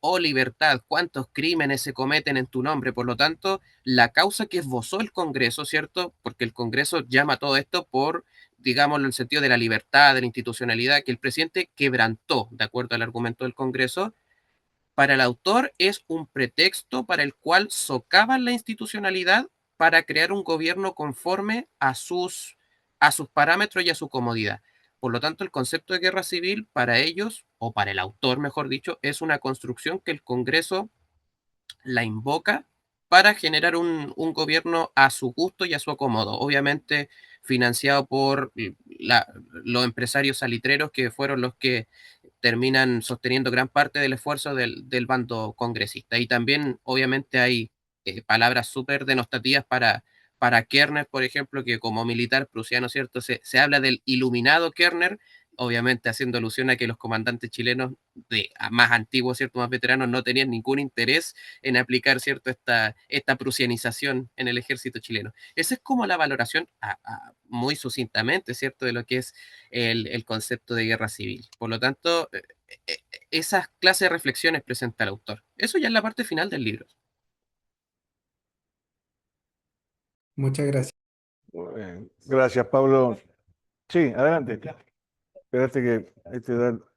oh libertad, cuántos crímenes se cometen en tu nombre. Por lo tanto, la causa que esbozó el Congreso, ¿cierto? Porque el Congreso llama todo esto por, digámoslo, en el sentido de la libertad, de la institucionalidad, que el presidente quebrantó, de acuerdo al argumento del Congreso, Para el autor es un pretexto para el cual socavan la institucionalidad para crear un gobierno conforme a sus parámetros y a su comodidad. Por lo tanto, el concepto de guerra civil para ellos, o para el autor, mejor dicho, es una construcción que el Congreso la invoca para generar un gobierno a su gusto y a su acomodo, obviamente financiado por los empresarios salitreros que fueron los que terminan sosteniendo gran parte del esfuerzo del bando congresista. Y también, obviamente, hay palabras súper denostativas para Kerner, por ejemplo, que como militar prusiano, ¿cierto? Se habla del iluminado Kerner, obviamente haciendo alusión a que los comandantes chilenos más antiguos, ¿cierto? Más veteranos, no tenían ningún interés en aplicar, ¿cierto? Esta prusianización en el ejército chileno. Esa es como la valoración muy sucintamente, ¿cierto? De lo que es el concepto de guerra civil. Por lo tanto, esas clases de reflexiones presenta el autor. Eso ya es la parte final del libro. Muchas gracias. Gracias, Pablo. Sí, adelante. Espérate que ahí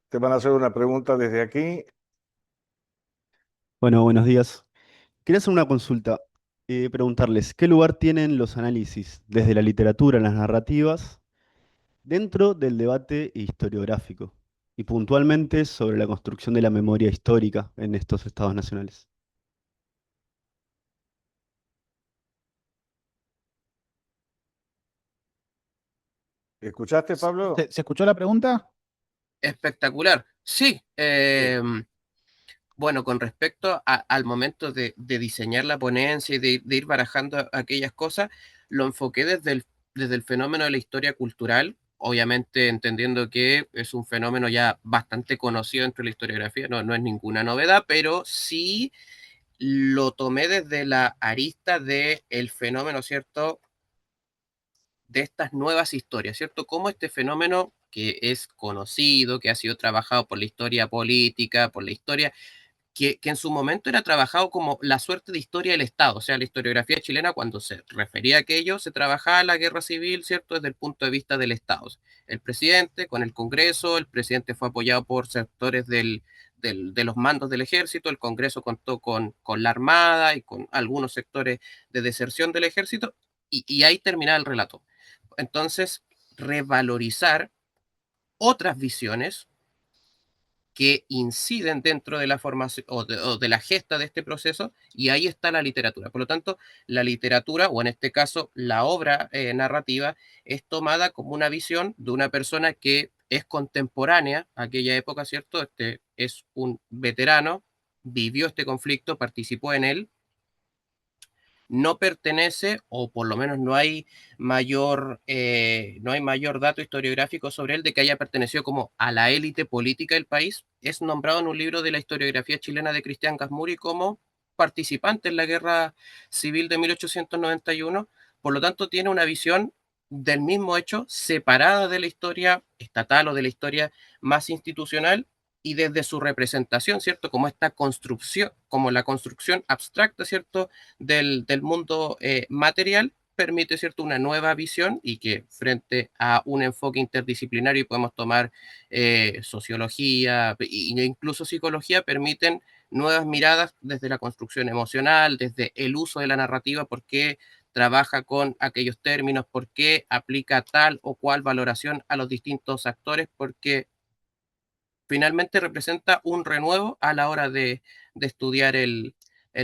te van a hacer una pregunta desde aquí. Bueno, buenos días. Quería hacer una consulta. Preguntarles, ¿qué lugar tienen los análisis desde la literatura, las narrativas, dentro del debate historiográfico? Y puntualmente sobre la construcción de la memoria histórica en estos estados nacionales. ¿Escuchaste, Pablo? ¿Se escuchó la pregunta? Espectacular. Sí. Sí. Bueno, con respecto al momento de diseñar la ponencia y de ir barajando aquellas cosas, lo enfoqué desde el fenómeno de la historia cultural, obviamente entendiendo que es un fenómeno ya bastante conocido dentro de la historiografía, no es ninguna novedad, pero sí lo tomé desde la arista del fenómeno, ¿cierto? De estas nuevas historias, ¿cierto? Cómo este fenómeno que es conocido, que ha sido trabajado por la historia política, por la historia que en su momento era trabajado como la suerte de historia del Estado, o sea, la historiografía chilena cuando se refería a aquello, se trabajaba la guerra civil, ¿cierto?, desde el punto de vista del Estado. El presidente con el Congreso, el presidente fue apoyado por sectores de los mandos del ejército, el Congreso contó con la Armada y con algunos sectores de deserción del ejército, y ahí terminaba el relato. Entonces, revalorizar otras visiones que inciden dentro de la formación o de la gesta de este proceso, y ahí está la literatura. Por lo tanto, la literatura, o en este caso la obra narrativa, es tomada como una visión de una persona que es contemporánea a aquella época, ¿cierto? Este es un veterano, vivió este conflicto, participó en él, no pertenece, o por lo menos no hay mayor dato historiográfico sobre él de que haya pertenecido como a la élite política del país. Es nombrado en un libro de la historiografía chilena de Cristian Gasmuri como participante en la guerra civil de 1891. Por lo tanto, tiene una visión del mismo hecho separada de la historia estatal o de la historia más institucional, y desde su representación, ¿cierto? Como esta construcción, como la construcción abstracta, ¿cierto? Del mundo material, permite, ¿cierto?, una nueva visión, y que frente a un enfoque interdisciplinario, y podemos tomar sociología e incluso psicología, permiten nuevas miradas desde la construcción emocional, desde el uso de la narrativa, por qué trabaja con aquellos términos, por qué aplica tal o cual valoración a los distintos actores, porque finalmente representa un renuevo a la hora de estudiar el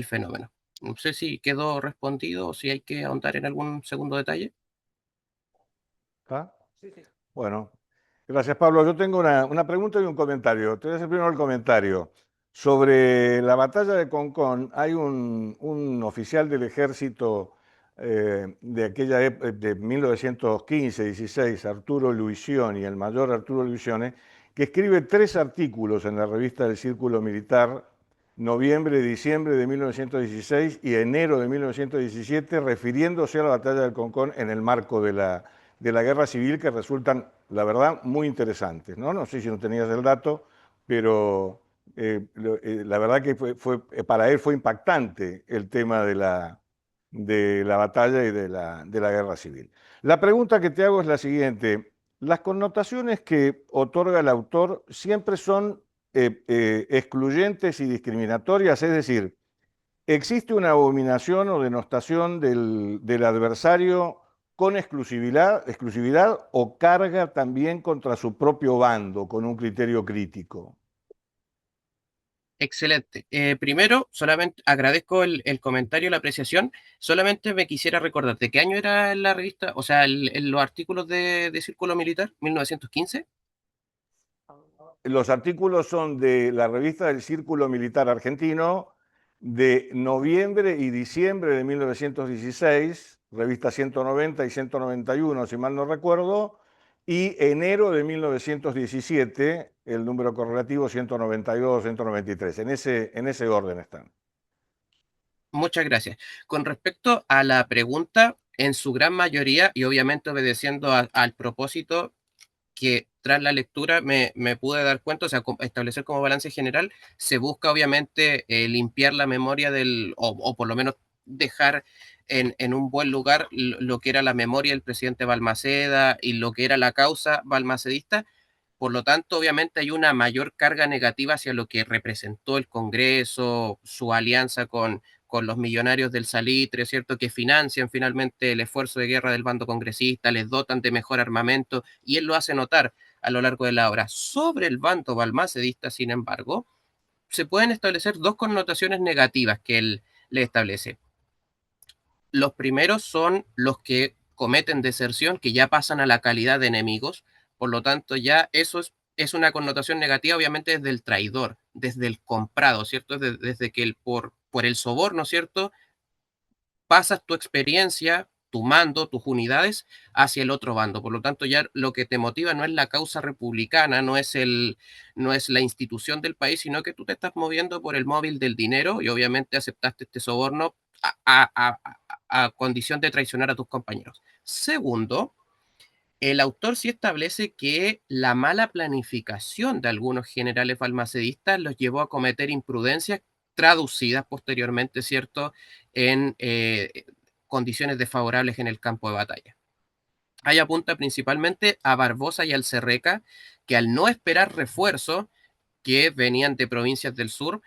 fenómeno. No sé si quedó respondido o si hay que ahondar en algún segundo detalle. ¿Está? Bueno, gracias, Pablo. Yo tengo una pregunta y un comentario. Te voy a hacer primero el comentario. Sobre la batalla de Concón, hay un oficial del ejército de aquella de 1915-16, Arturo Luisioni, el mayor Arturo Luisioni, que escribe 3 artículos en la revista del Círculo Militar, noviembre y diciembre de 1916 y enero de 1917, refiriéndose a la batalla del Concón en el marco de la guerra civil, que resultan, la verdad, muy interesantes, ¿no? No sé si no tenías el dato, pero la verdad que para él fue impactante el tema de la batalla y de la guerra civil. La pregunta que te hago es la siguiente. Las connotaciones que otorga el autor siempre son excluyentes y discriminatorias, es decir, ¿existe una abominación o denostación del adversario con exclusividad o carga también contra su propio bando con un criterio crítico? Excelente. Primero, solamente agradezco el comentario, la apreciación. Solamente me quisiera recordar, ¿de qué año era la revista? O sea, los artículos de Círculo Militar, 1915. Los artículos son de la revista del Círculo Militar Argentino de noviembre y diciembre de 1916, revista 190 y 191, si mal no recuerdo, y enero de 1917, el número correlativo 192, 193. En ese orden están. Muchas gracias. Con respecto a la pregunta, en su gran mayoría, y obviamente obedeciendo al propósito que tras la lectura me pude dar cuenta, o sea, establecer como balance general, se busca obviamente limpiar la memoria o por lo menos dejar en un buen lugar lo que era la memoria del presidente Balmaceda y lo que era la causa balmacedista. Por lo tanto, obviamente hay una mayor carga negativa hacia lo que representó el Congreso, su alianza con los millonarios del salitre, ¿cierto? Que financian finalmente el esfuerzo de guerra del bando congresista, les dotan de mejor armamento, y él lo hace notar a lo largo de la obra. Sobre el bando balmacedista, sin embargo, se pueden establecer dos connotaciones negativas que él le establece. Los primeros son los que cometen deserción, que ya pasan a la calidad de enemigos, por lo tanto ya eso es una connotación negativa, obviamente, desde el traidor, desde el comprado, ¿cierto? Desde que por el soborno, ¿cierto? Pasas tu experiencia, tu mando, tus unidades hacia el otro bando. Por lo tanto, ya lo que te motiva no es la causa republicana, no es la institución del país, sino que tú te estás moviendo por el móvil del dinero y obviamente aceptaste este soborno a condición de traicionar a tus compañeros. Segundo, el autor sí establece que la mala planificación de algunos generales balmacedistas los llevó a cometer imprudencias traducidas posteriormente, ¿cierto?, en condiciones desfavorables en el campo de batalla. Ahí apunta principalmente a Barbosa y al Cerreca, que al no esperar refuerzos que venían de provincias del sur,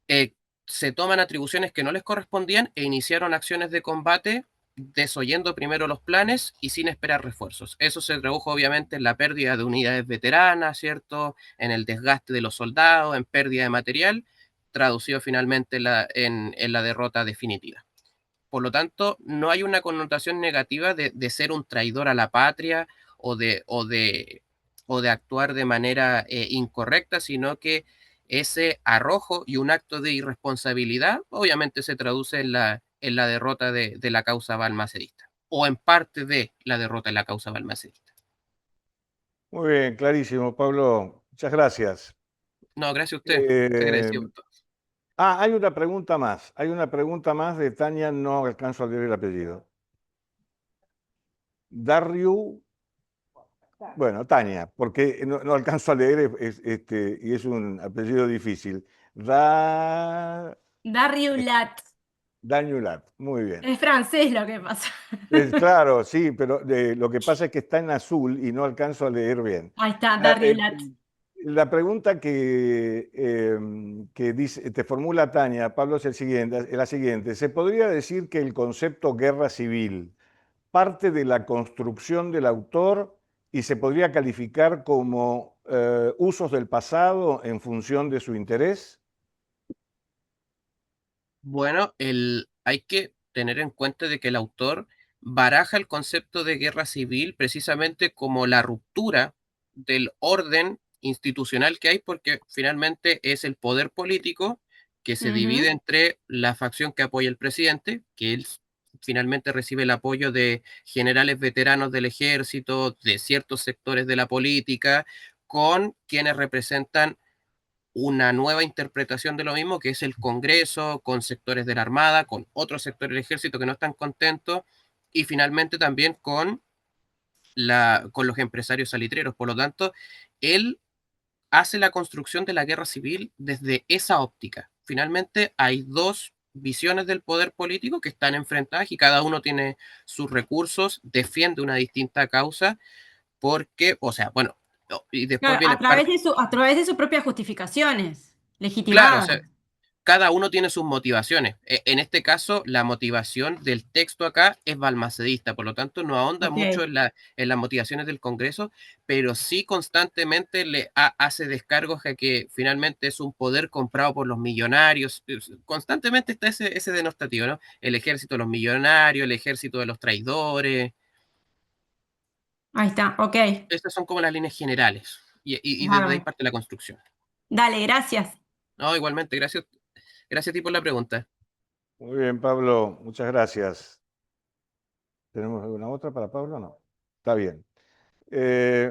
eh, se toman atribuciones que no les correspondían e iniciaron acciones de combate desoyendo primero los planes y sin esperar refuerzos. Eso se tradujo obviamente en la pérdida de unidades veteranas, ¿cierto? En el desgaste de los soldados, en pérdida de material, traducido finalmente en la derrota definitiva. Por lo tanto, no hay una connotación negativa de ser un traidor a la patria o de actuar de manera incorrecta, sino que ese arrojo y un acto de irresponsabilidad obviamente se traduce en la derrota de la causa balmacedista, o en parte de la derrota de la causa balmacedista. Muy bien, clarísimo, Pablo. Muchas gracias. No, gracias a usted. Eh, Agradecido por todo. hay una pregunta más. Hay una pregunta más de Tania, no alcanzo a leer el apellido. Darriu, bueno, Tania, porque no alcanzo a leer y es un apellido difícil. Darriulat. Dañulat, muy bien. Es francés lo que pasa. Claro, sí, pero lo que pasa es que está en azul y no alcanzo a leer bien. Ahí está, La, Darriulat. la pregunta que te formula Tania, Pablo, es la siguiente. ¿Se podría decir que el concepto guerra civil parte de la construcción del autor y se podría calificar como usos del pasado en función de su interés? Bueno, hay que tener en cuenta de que el autor baraja el concepto de guerra civil precisamente como la ruptura del orden institucional que hay, porque finalmente es el poder político que se divide entre la facción que apoya al presidente, que él finalmente recibe el apoyo de generales veteranos del ejército, de ciertos sectores de la política, con quienes representan una nueva interpretación de lo mismo, que es el Congreso, con sectores de la Armada, con otros sectores del Ejército que no están contentos, y finalmente también con los empresarios salitreros. Por lo tanto, él hace la construcción de la guerra civil desde esa óptica. Finalmente, hay dos visiones del poder político que están enfrentadas y cada uno tiene sus recursos, defiende una distinta causa, porque, o sea, bueno, Y después Claro, viene parte, a través de sus propias justificaciones, claro, o legitimadas. sea, cada uno tiene sus motivaciones. En este caso, la motivación del texto acá es balmacedista, por lo tanto, no ahonda Ok. mucho en las motivaciones del Congreso, pero sí constantemente hace descargos a que finalmente es un poder comprado por los millonarios. Constantemente está ese denostativo, ¿no? El ejército de los millonarios, el ejército de los traidores. Ahí está, ok. Estas son como las líneas generales. Y desde ahí Bárbaro. parte la construcción. Dale, gracias. No, igualmente, gracias a ti por la pregunta. Muy bien, Pablo, muchas gracias. ¿Tenemos alguna otra para Pablo? No. Está bien.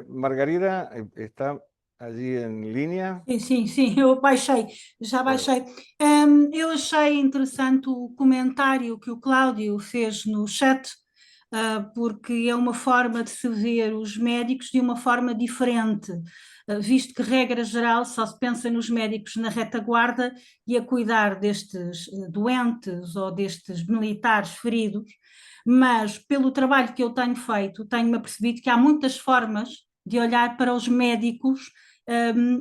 Margarida, ¿está allí en línea? Sim, eu baixei, já baixei. Eu achei interessante o comentário que o Cláudio fez no chat, porque é uma forma de se ver os médicos de uma forma diferente, visto que, regra geral, só se pensa nos médicos na retaguarda e a cuidar destes doentes ou destes militares feridos, mas pelo trabalho que eu tenho feito, tenho-me apercebido que há muitas formas de olhar para os médicos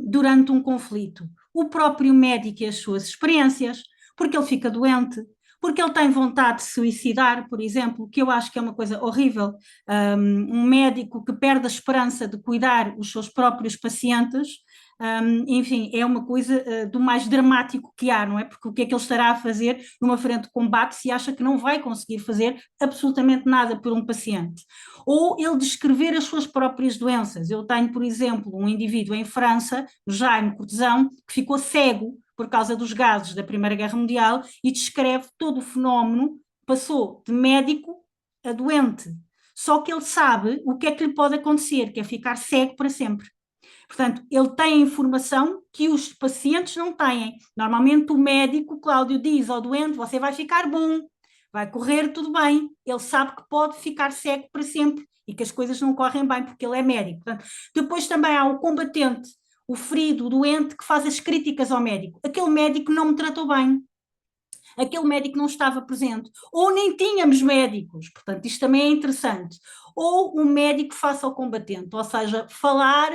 durante um conflito. O próprio médico e as suas experiências, porque ele fica doente, porque ele tem vontade de se suicidar, por exemplo, que eu acho que é uma coisa horrível. Um médico que perde a esperança de cuidar os seus próprios pacientes, enfim, é uma coisa do mais dramático que há, não é? Porque o que é que ele estará a fazer numa frente de combate se acha que não vai conseguir fazer absolutamente nada por um paciente? Ou ele descrever as suas próprias doenças. Eu tenho, por exemplo, um indivíduo em França, Jaime Cortesão, que ficou cego por causa dos gases da Primeira Guerra Mundial e descreve todo o fenómeno, passou de médico a doente. Só que ele sabe o que é que lhe pode acontecer, que é ficar cego para sempre. Portanto, ele tem a informação que os pacientes não têm. Normalmente o médico, Cláudio, diz ao doente, você vai ficar bom, vai correr tudo bem. Ele sabe que pode ficar cego para sempre e que as coisas não correm bem porque ele é médico. Portanto, depois também há o combatente, o ferido, o doente que faz as críticas ao médico. Aquele médico não me tratou bem, aquele médico não estava presente, ou nem tínhamos médicos, portanto, isto também é interessante. Ou o médico face ao combatente, ou seja, falar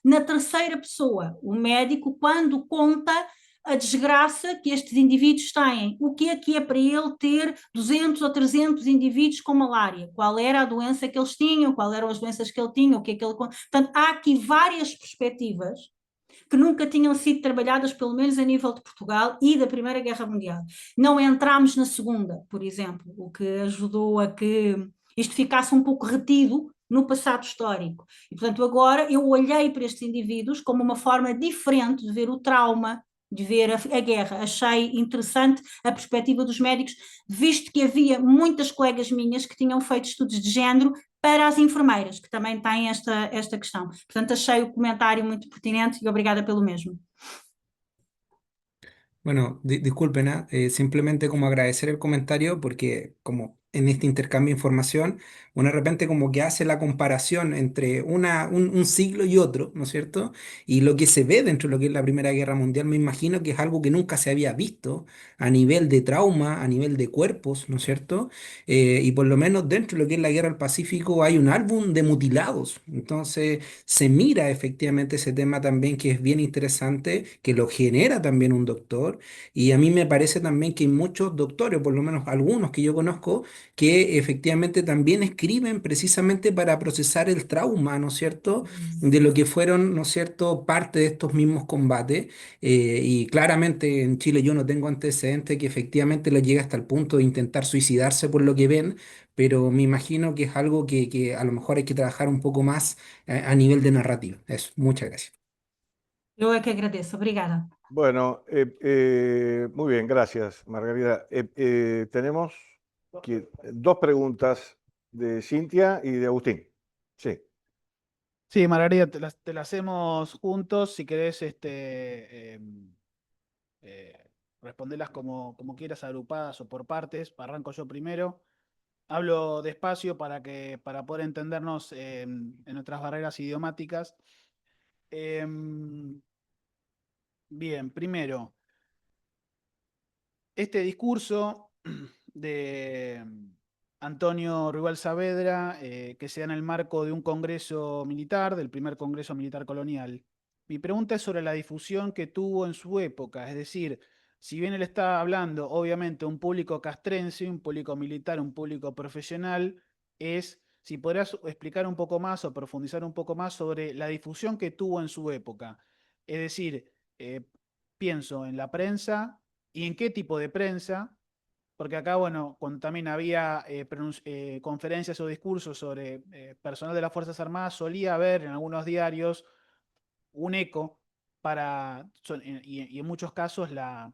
na terceira pessoa. O médico, quando conta a desgraça que estes indivíduos têm, o que é para ele ter 200 ou 300 indivíduos com malária, qual era a doença que eles tinham, qual eram as doenças que ele tinha, o que é que ele... Portanto, há aqui várias perspectivas que nunca tinham sido trabalhadas, pelo menos a nível de Portugal e da Primeira Guerra Mundial. Não entramos na Segunda, por exemplo, o que ajudou a que isto ficasse um pouco retido no passado histórico. E, portanto, agora eu olhei para estes indivíduos como uma forma diferente de ver o trauma, de ver a guerra. Achei interessante a perspectiva dos médicos, visto que havia muitas colegas minhas que tinham feito estudos de género para as enfermeiras, que também têm esta questão. Portanto, achei o comentário muito pertinente e obrigada pelo mesmo. Bueno, disculpen, simplemente como agradecer el comentario porque como en este intercambio de información, uno de repente como que hace la comparación entre un siglo y otro, ¿no es cierto? Y lo que se ve dentro de lo que es la Primera Guerra Mundial, me imagino que es algo que nunca se había visto a nivel de trauma, a nivel de cuerpos, ¿no es cierto? Y por lo menos dentro de lo que es la Guerra del Pacífico hay un álbum de mutilados. Entonces se mira efectivamente ese tema también que es bien interesante, que lo genera también un doctor y a mí me parece también que hay muchos doctores, o por lo menos algunos que yo conozco, que efectivamente también escriben precisamente para procesar el trauma, ¿no es cierto?, de lo que fueron, ¿no es cierto?, parte de estos mismos combates. Y claramente en Chile yo no tengo antecedentes que efectivamente les llega hasta el punto de intentar suicidarse por lo que ven, pero me imagino que es algo que a lo mejor hay que trabajar un poco más a nivel de narrativa. Eso, muchas gracias. Eu é que agradeço, obrigada. Bueno, muy bien, gracias, Margarida. Tenemos dos preguntas de Cintia y de Agustín. Sí. Sí, Margarida, te la hacemos juntos. Si querés, responderlas como quieras, agrupadas o por partes. Arranco yo primero. Hablo despacio para poder entendernos en nuestras barreras idiomáticas. Bien, primero, este discurso de Antonio Ribal Saavedra, que se da en el marco de un congreso militar, del primer congreso militar colonial. Mi pregunta es sobre la difusión que tuvo en su época, es decir, si bien él está hablando, obviamente, un público castrense, un público militar, un público profesional, es si podrás explicar un poco más o profundizar un poco más sobre la difusión que tuvo en su época. Es decir, pienso en la prensa y en qué tipo de prensa, porque acá, bueno, cuando también había conferencias o discursos sobre personal de las Fuerzas Armadas, solía haber en algunos diarios un eco y en muchos casos la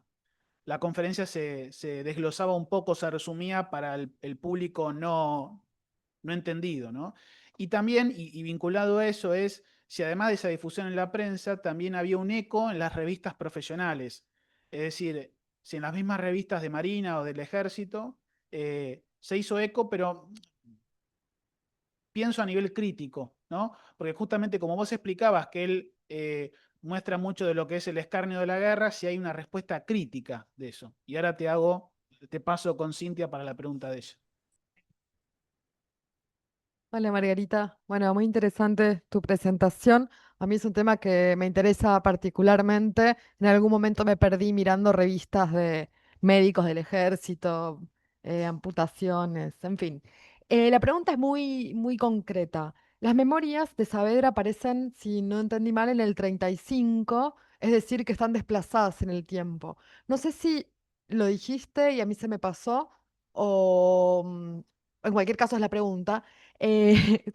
conferencia se desglosaba un poco, se resumía para el público no entendido, ¿no? Y también, y vinculado a eso, es si además de esa difusión en la prensa, también había un eco en las revistas profesionales. Es decir, si en las mismas revistas de Marina o del Ejército se hizo eco, pero pienso a nivel crítico, ¿no? Porque justamente como vos explicabas que él muestra mucho de lo que es el escarnio de la guerra, si hay una respuesta crítica de eso. Y ahora te paso con Cintia para la pregunta de ella. Hola Margarita, bueno, muy interesante tu presentación. A mí es un tema que me interesa particularmente. En algún momento me perdí mirando revistas de médicos del ejército, amputaciones, en fin. La pregunta es muy concreta. Las memorias de Saavedra aparecen, si no entendí mal, en el 35, es decir, que están desplazadas en el tiempo. No sé si lo dijiste y a mí se me pasó, o en cualquier caso es la pregunta.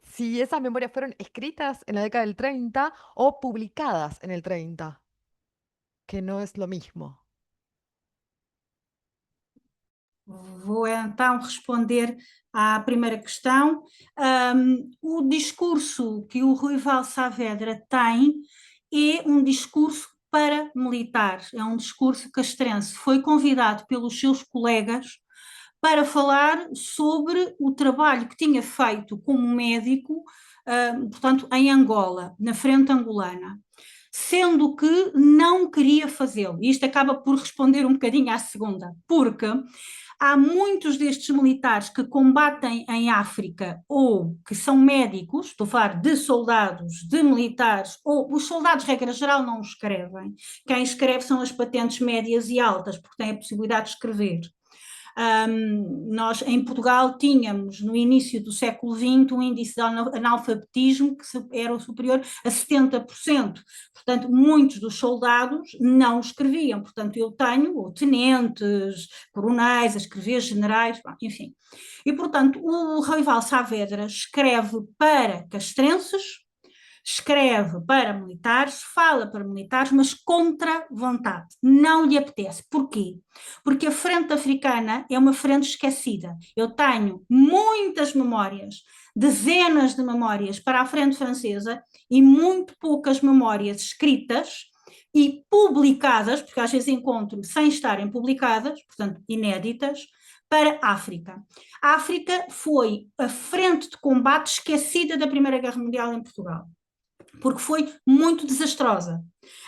Si esas memorias fueron escritas en la década del 30 o publicadas en el 30, que no es lo mismo. Vou então responder à primeira questão. O discurso que o Rui Val Saavedra tem é um discurso paramilitar, é um discurso castrense. Foi convidado pelos seus colegas para falar sobre o trabalho que tinha feito como médico, portanto, em Angola, na frente angolana, sendo que não queria fazê-lo. E isto acaba por responder um bocadinho à segunda, porque há muitos destes militares que combatem em África ou que são médicos, estou a falar de soldados, de militares, ou os soldados, regra geral, não escrevem. Quem escreve são as patentes médias e altas, porque têm a possibilidade de escrever. Nós em Portugal tínhamos no início do século XX um índice de analfabetismo que era superior a 70%, portanto muitos dos soldados não escreviam, portanto eu tenho tenentes, coronéis a escrever, generais, enfim, e portanto o Rui Val Saavedra escreve para castrenses, escreve para militares, fala para militares, mas contra vontade, não lhe apetece. Porquê? Porque a frente africana é uma frente esquecida. Eu tenho muitas memórias, dezenas de memórias para a frente francesa e muito poucas memórias escritas e publicadas, porque às vezes encontro sem estarem publicadas, portanto inéditas, para a África. A África foi a frente de combate esquecida da Primeira Guerra Mundial em Portugal, porque foi muito desastrosa.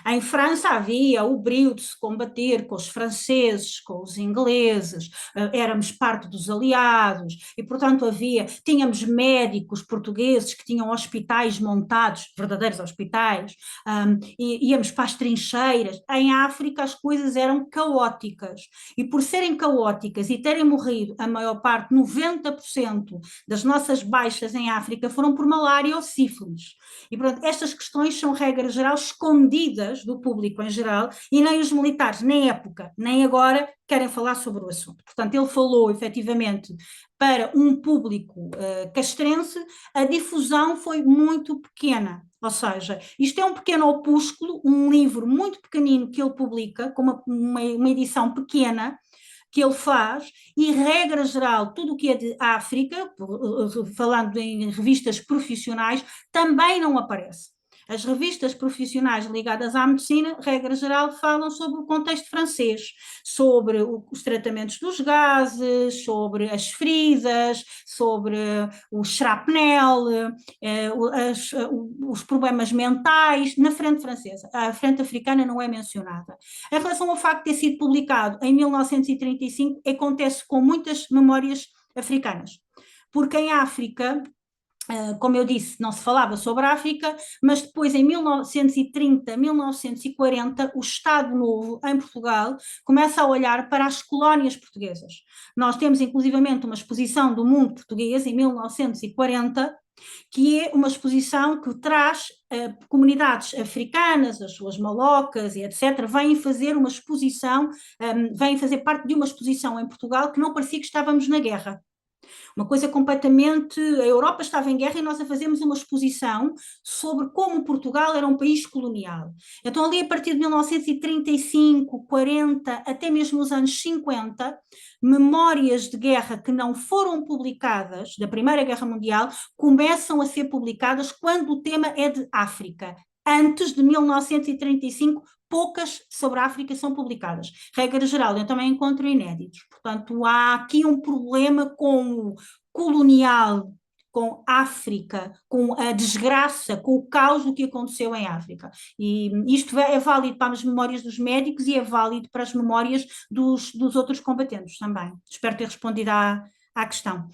Em França havia o brio de se combater com os franceses, com os ingleses, éramos parte dos aliados e, portanto, tínhamos médicos portugueses que tinham hospitais montados, verdadeiros hospitais, íamos para as trincheiras. Em África as coisas eram caóticas e, por serem caóticas e terem morrido a maior parte, 90% das nossas baixas em África foram por malária ou sífilis. E, portanto, estas questões são, regra geral, escondidas do público em geral e nem os militares, nem época, nem agora, querem falar sobre o assunto. Portanto, ele falou, efetivamente, para um público castrense, a difusão foi muito pequena. Ou seja, isto é um pequeno opúsculo, um livro muito pequenino que ele publica, com uma edição pequena, que ele faz, e regra geral, tudo o que é de África, falando em revistas profissionais, também não aparece. As revistas profissionais ligadas à medicina, regra geral, falam sobre o contexto francês, sobre os tratamentos dos gases, sobre as feridas, sobre o shrapnel, os problemas mentais, na frente francesa. A frente africana não é mencionada. Em relação ao facto de ter sido publicado em 1935, acontece com muitas memórias africanas. porque em África, como eu disse, não se falava sobre a África, mas depois em 1930, 1940, o Estado Novo, em Portugal, começa a olhar para as colónias portuguesas. Nós temos inclusivamente uma exposição do mundo português em 1940, que é uma exposição que traz comunidades africanas, as suas malocas e etc., vêm fazer uma exposição, vêm fazer parte de uma exposição em Portugal que não parecia que estávamos na guerra. Uma coisa completamente... A Europa estava em guerra e nós a fazemos uma exposição sobre como Portugal era um país colonial. Então ali a partir de 1935, 40, até mesmo os anos 50, memórias de guerra que não foram publicadas da Primeira Guerra Mundial começam a ser publicadas quando o tema é de África. Antes de 1935, poucas sobre a África são publicadas. Regra geral, eu também encontro inéditos. Portanto, há aqui um problema com o colonial, com África, com a desgraça, com o caos do que aconteceu em África. E isto é válido para as memórias dos médicos e é válido para as memórias dos outros combatentes também. Espero ter respondido à questão.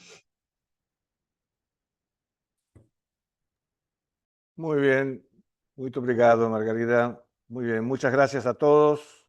Muy bien, muito obrigado, Margarida. Muy bien, muchas gracias a todos.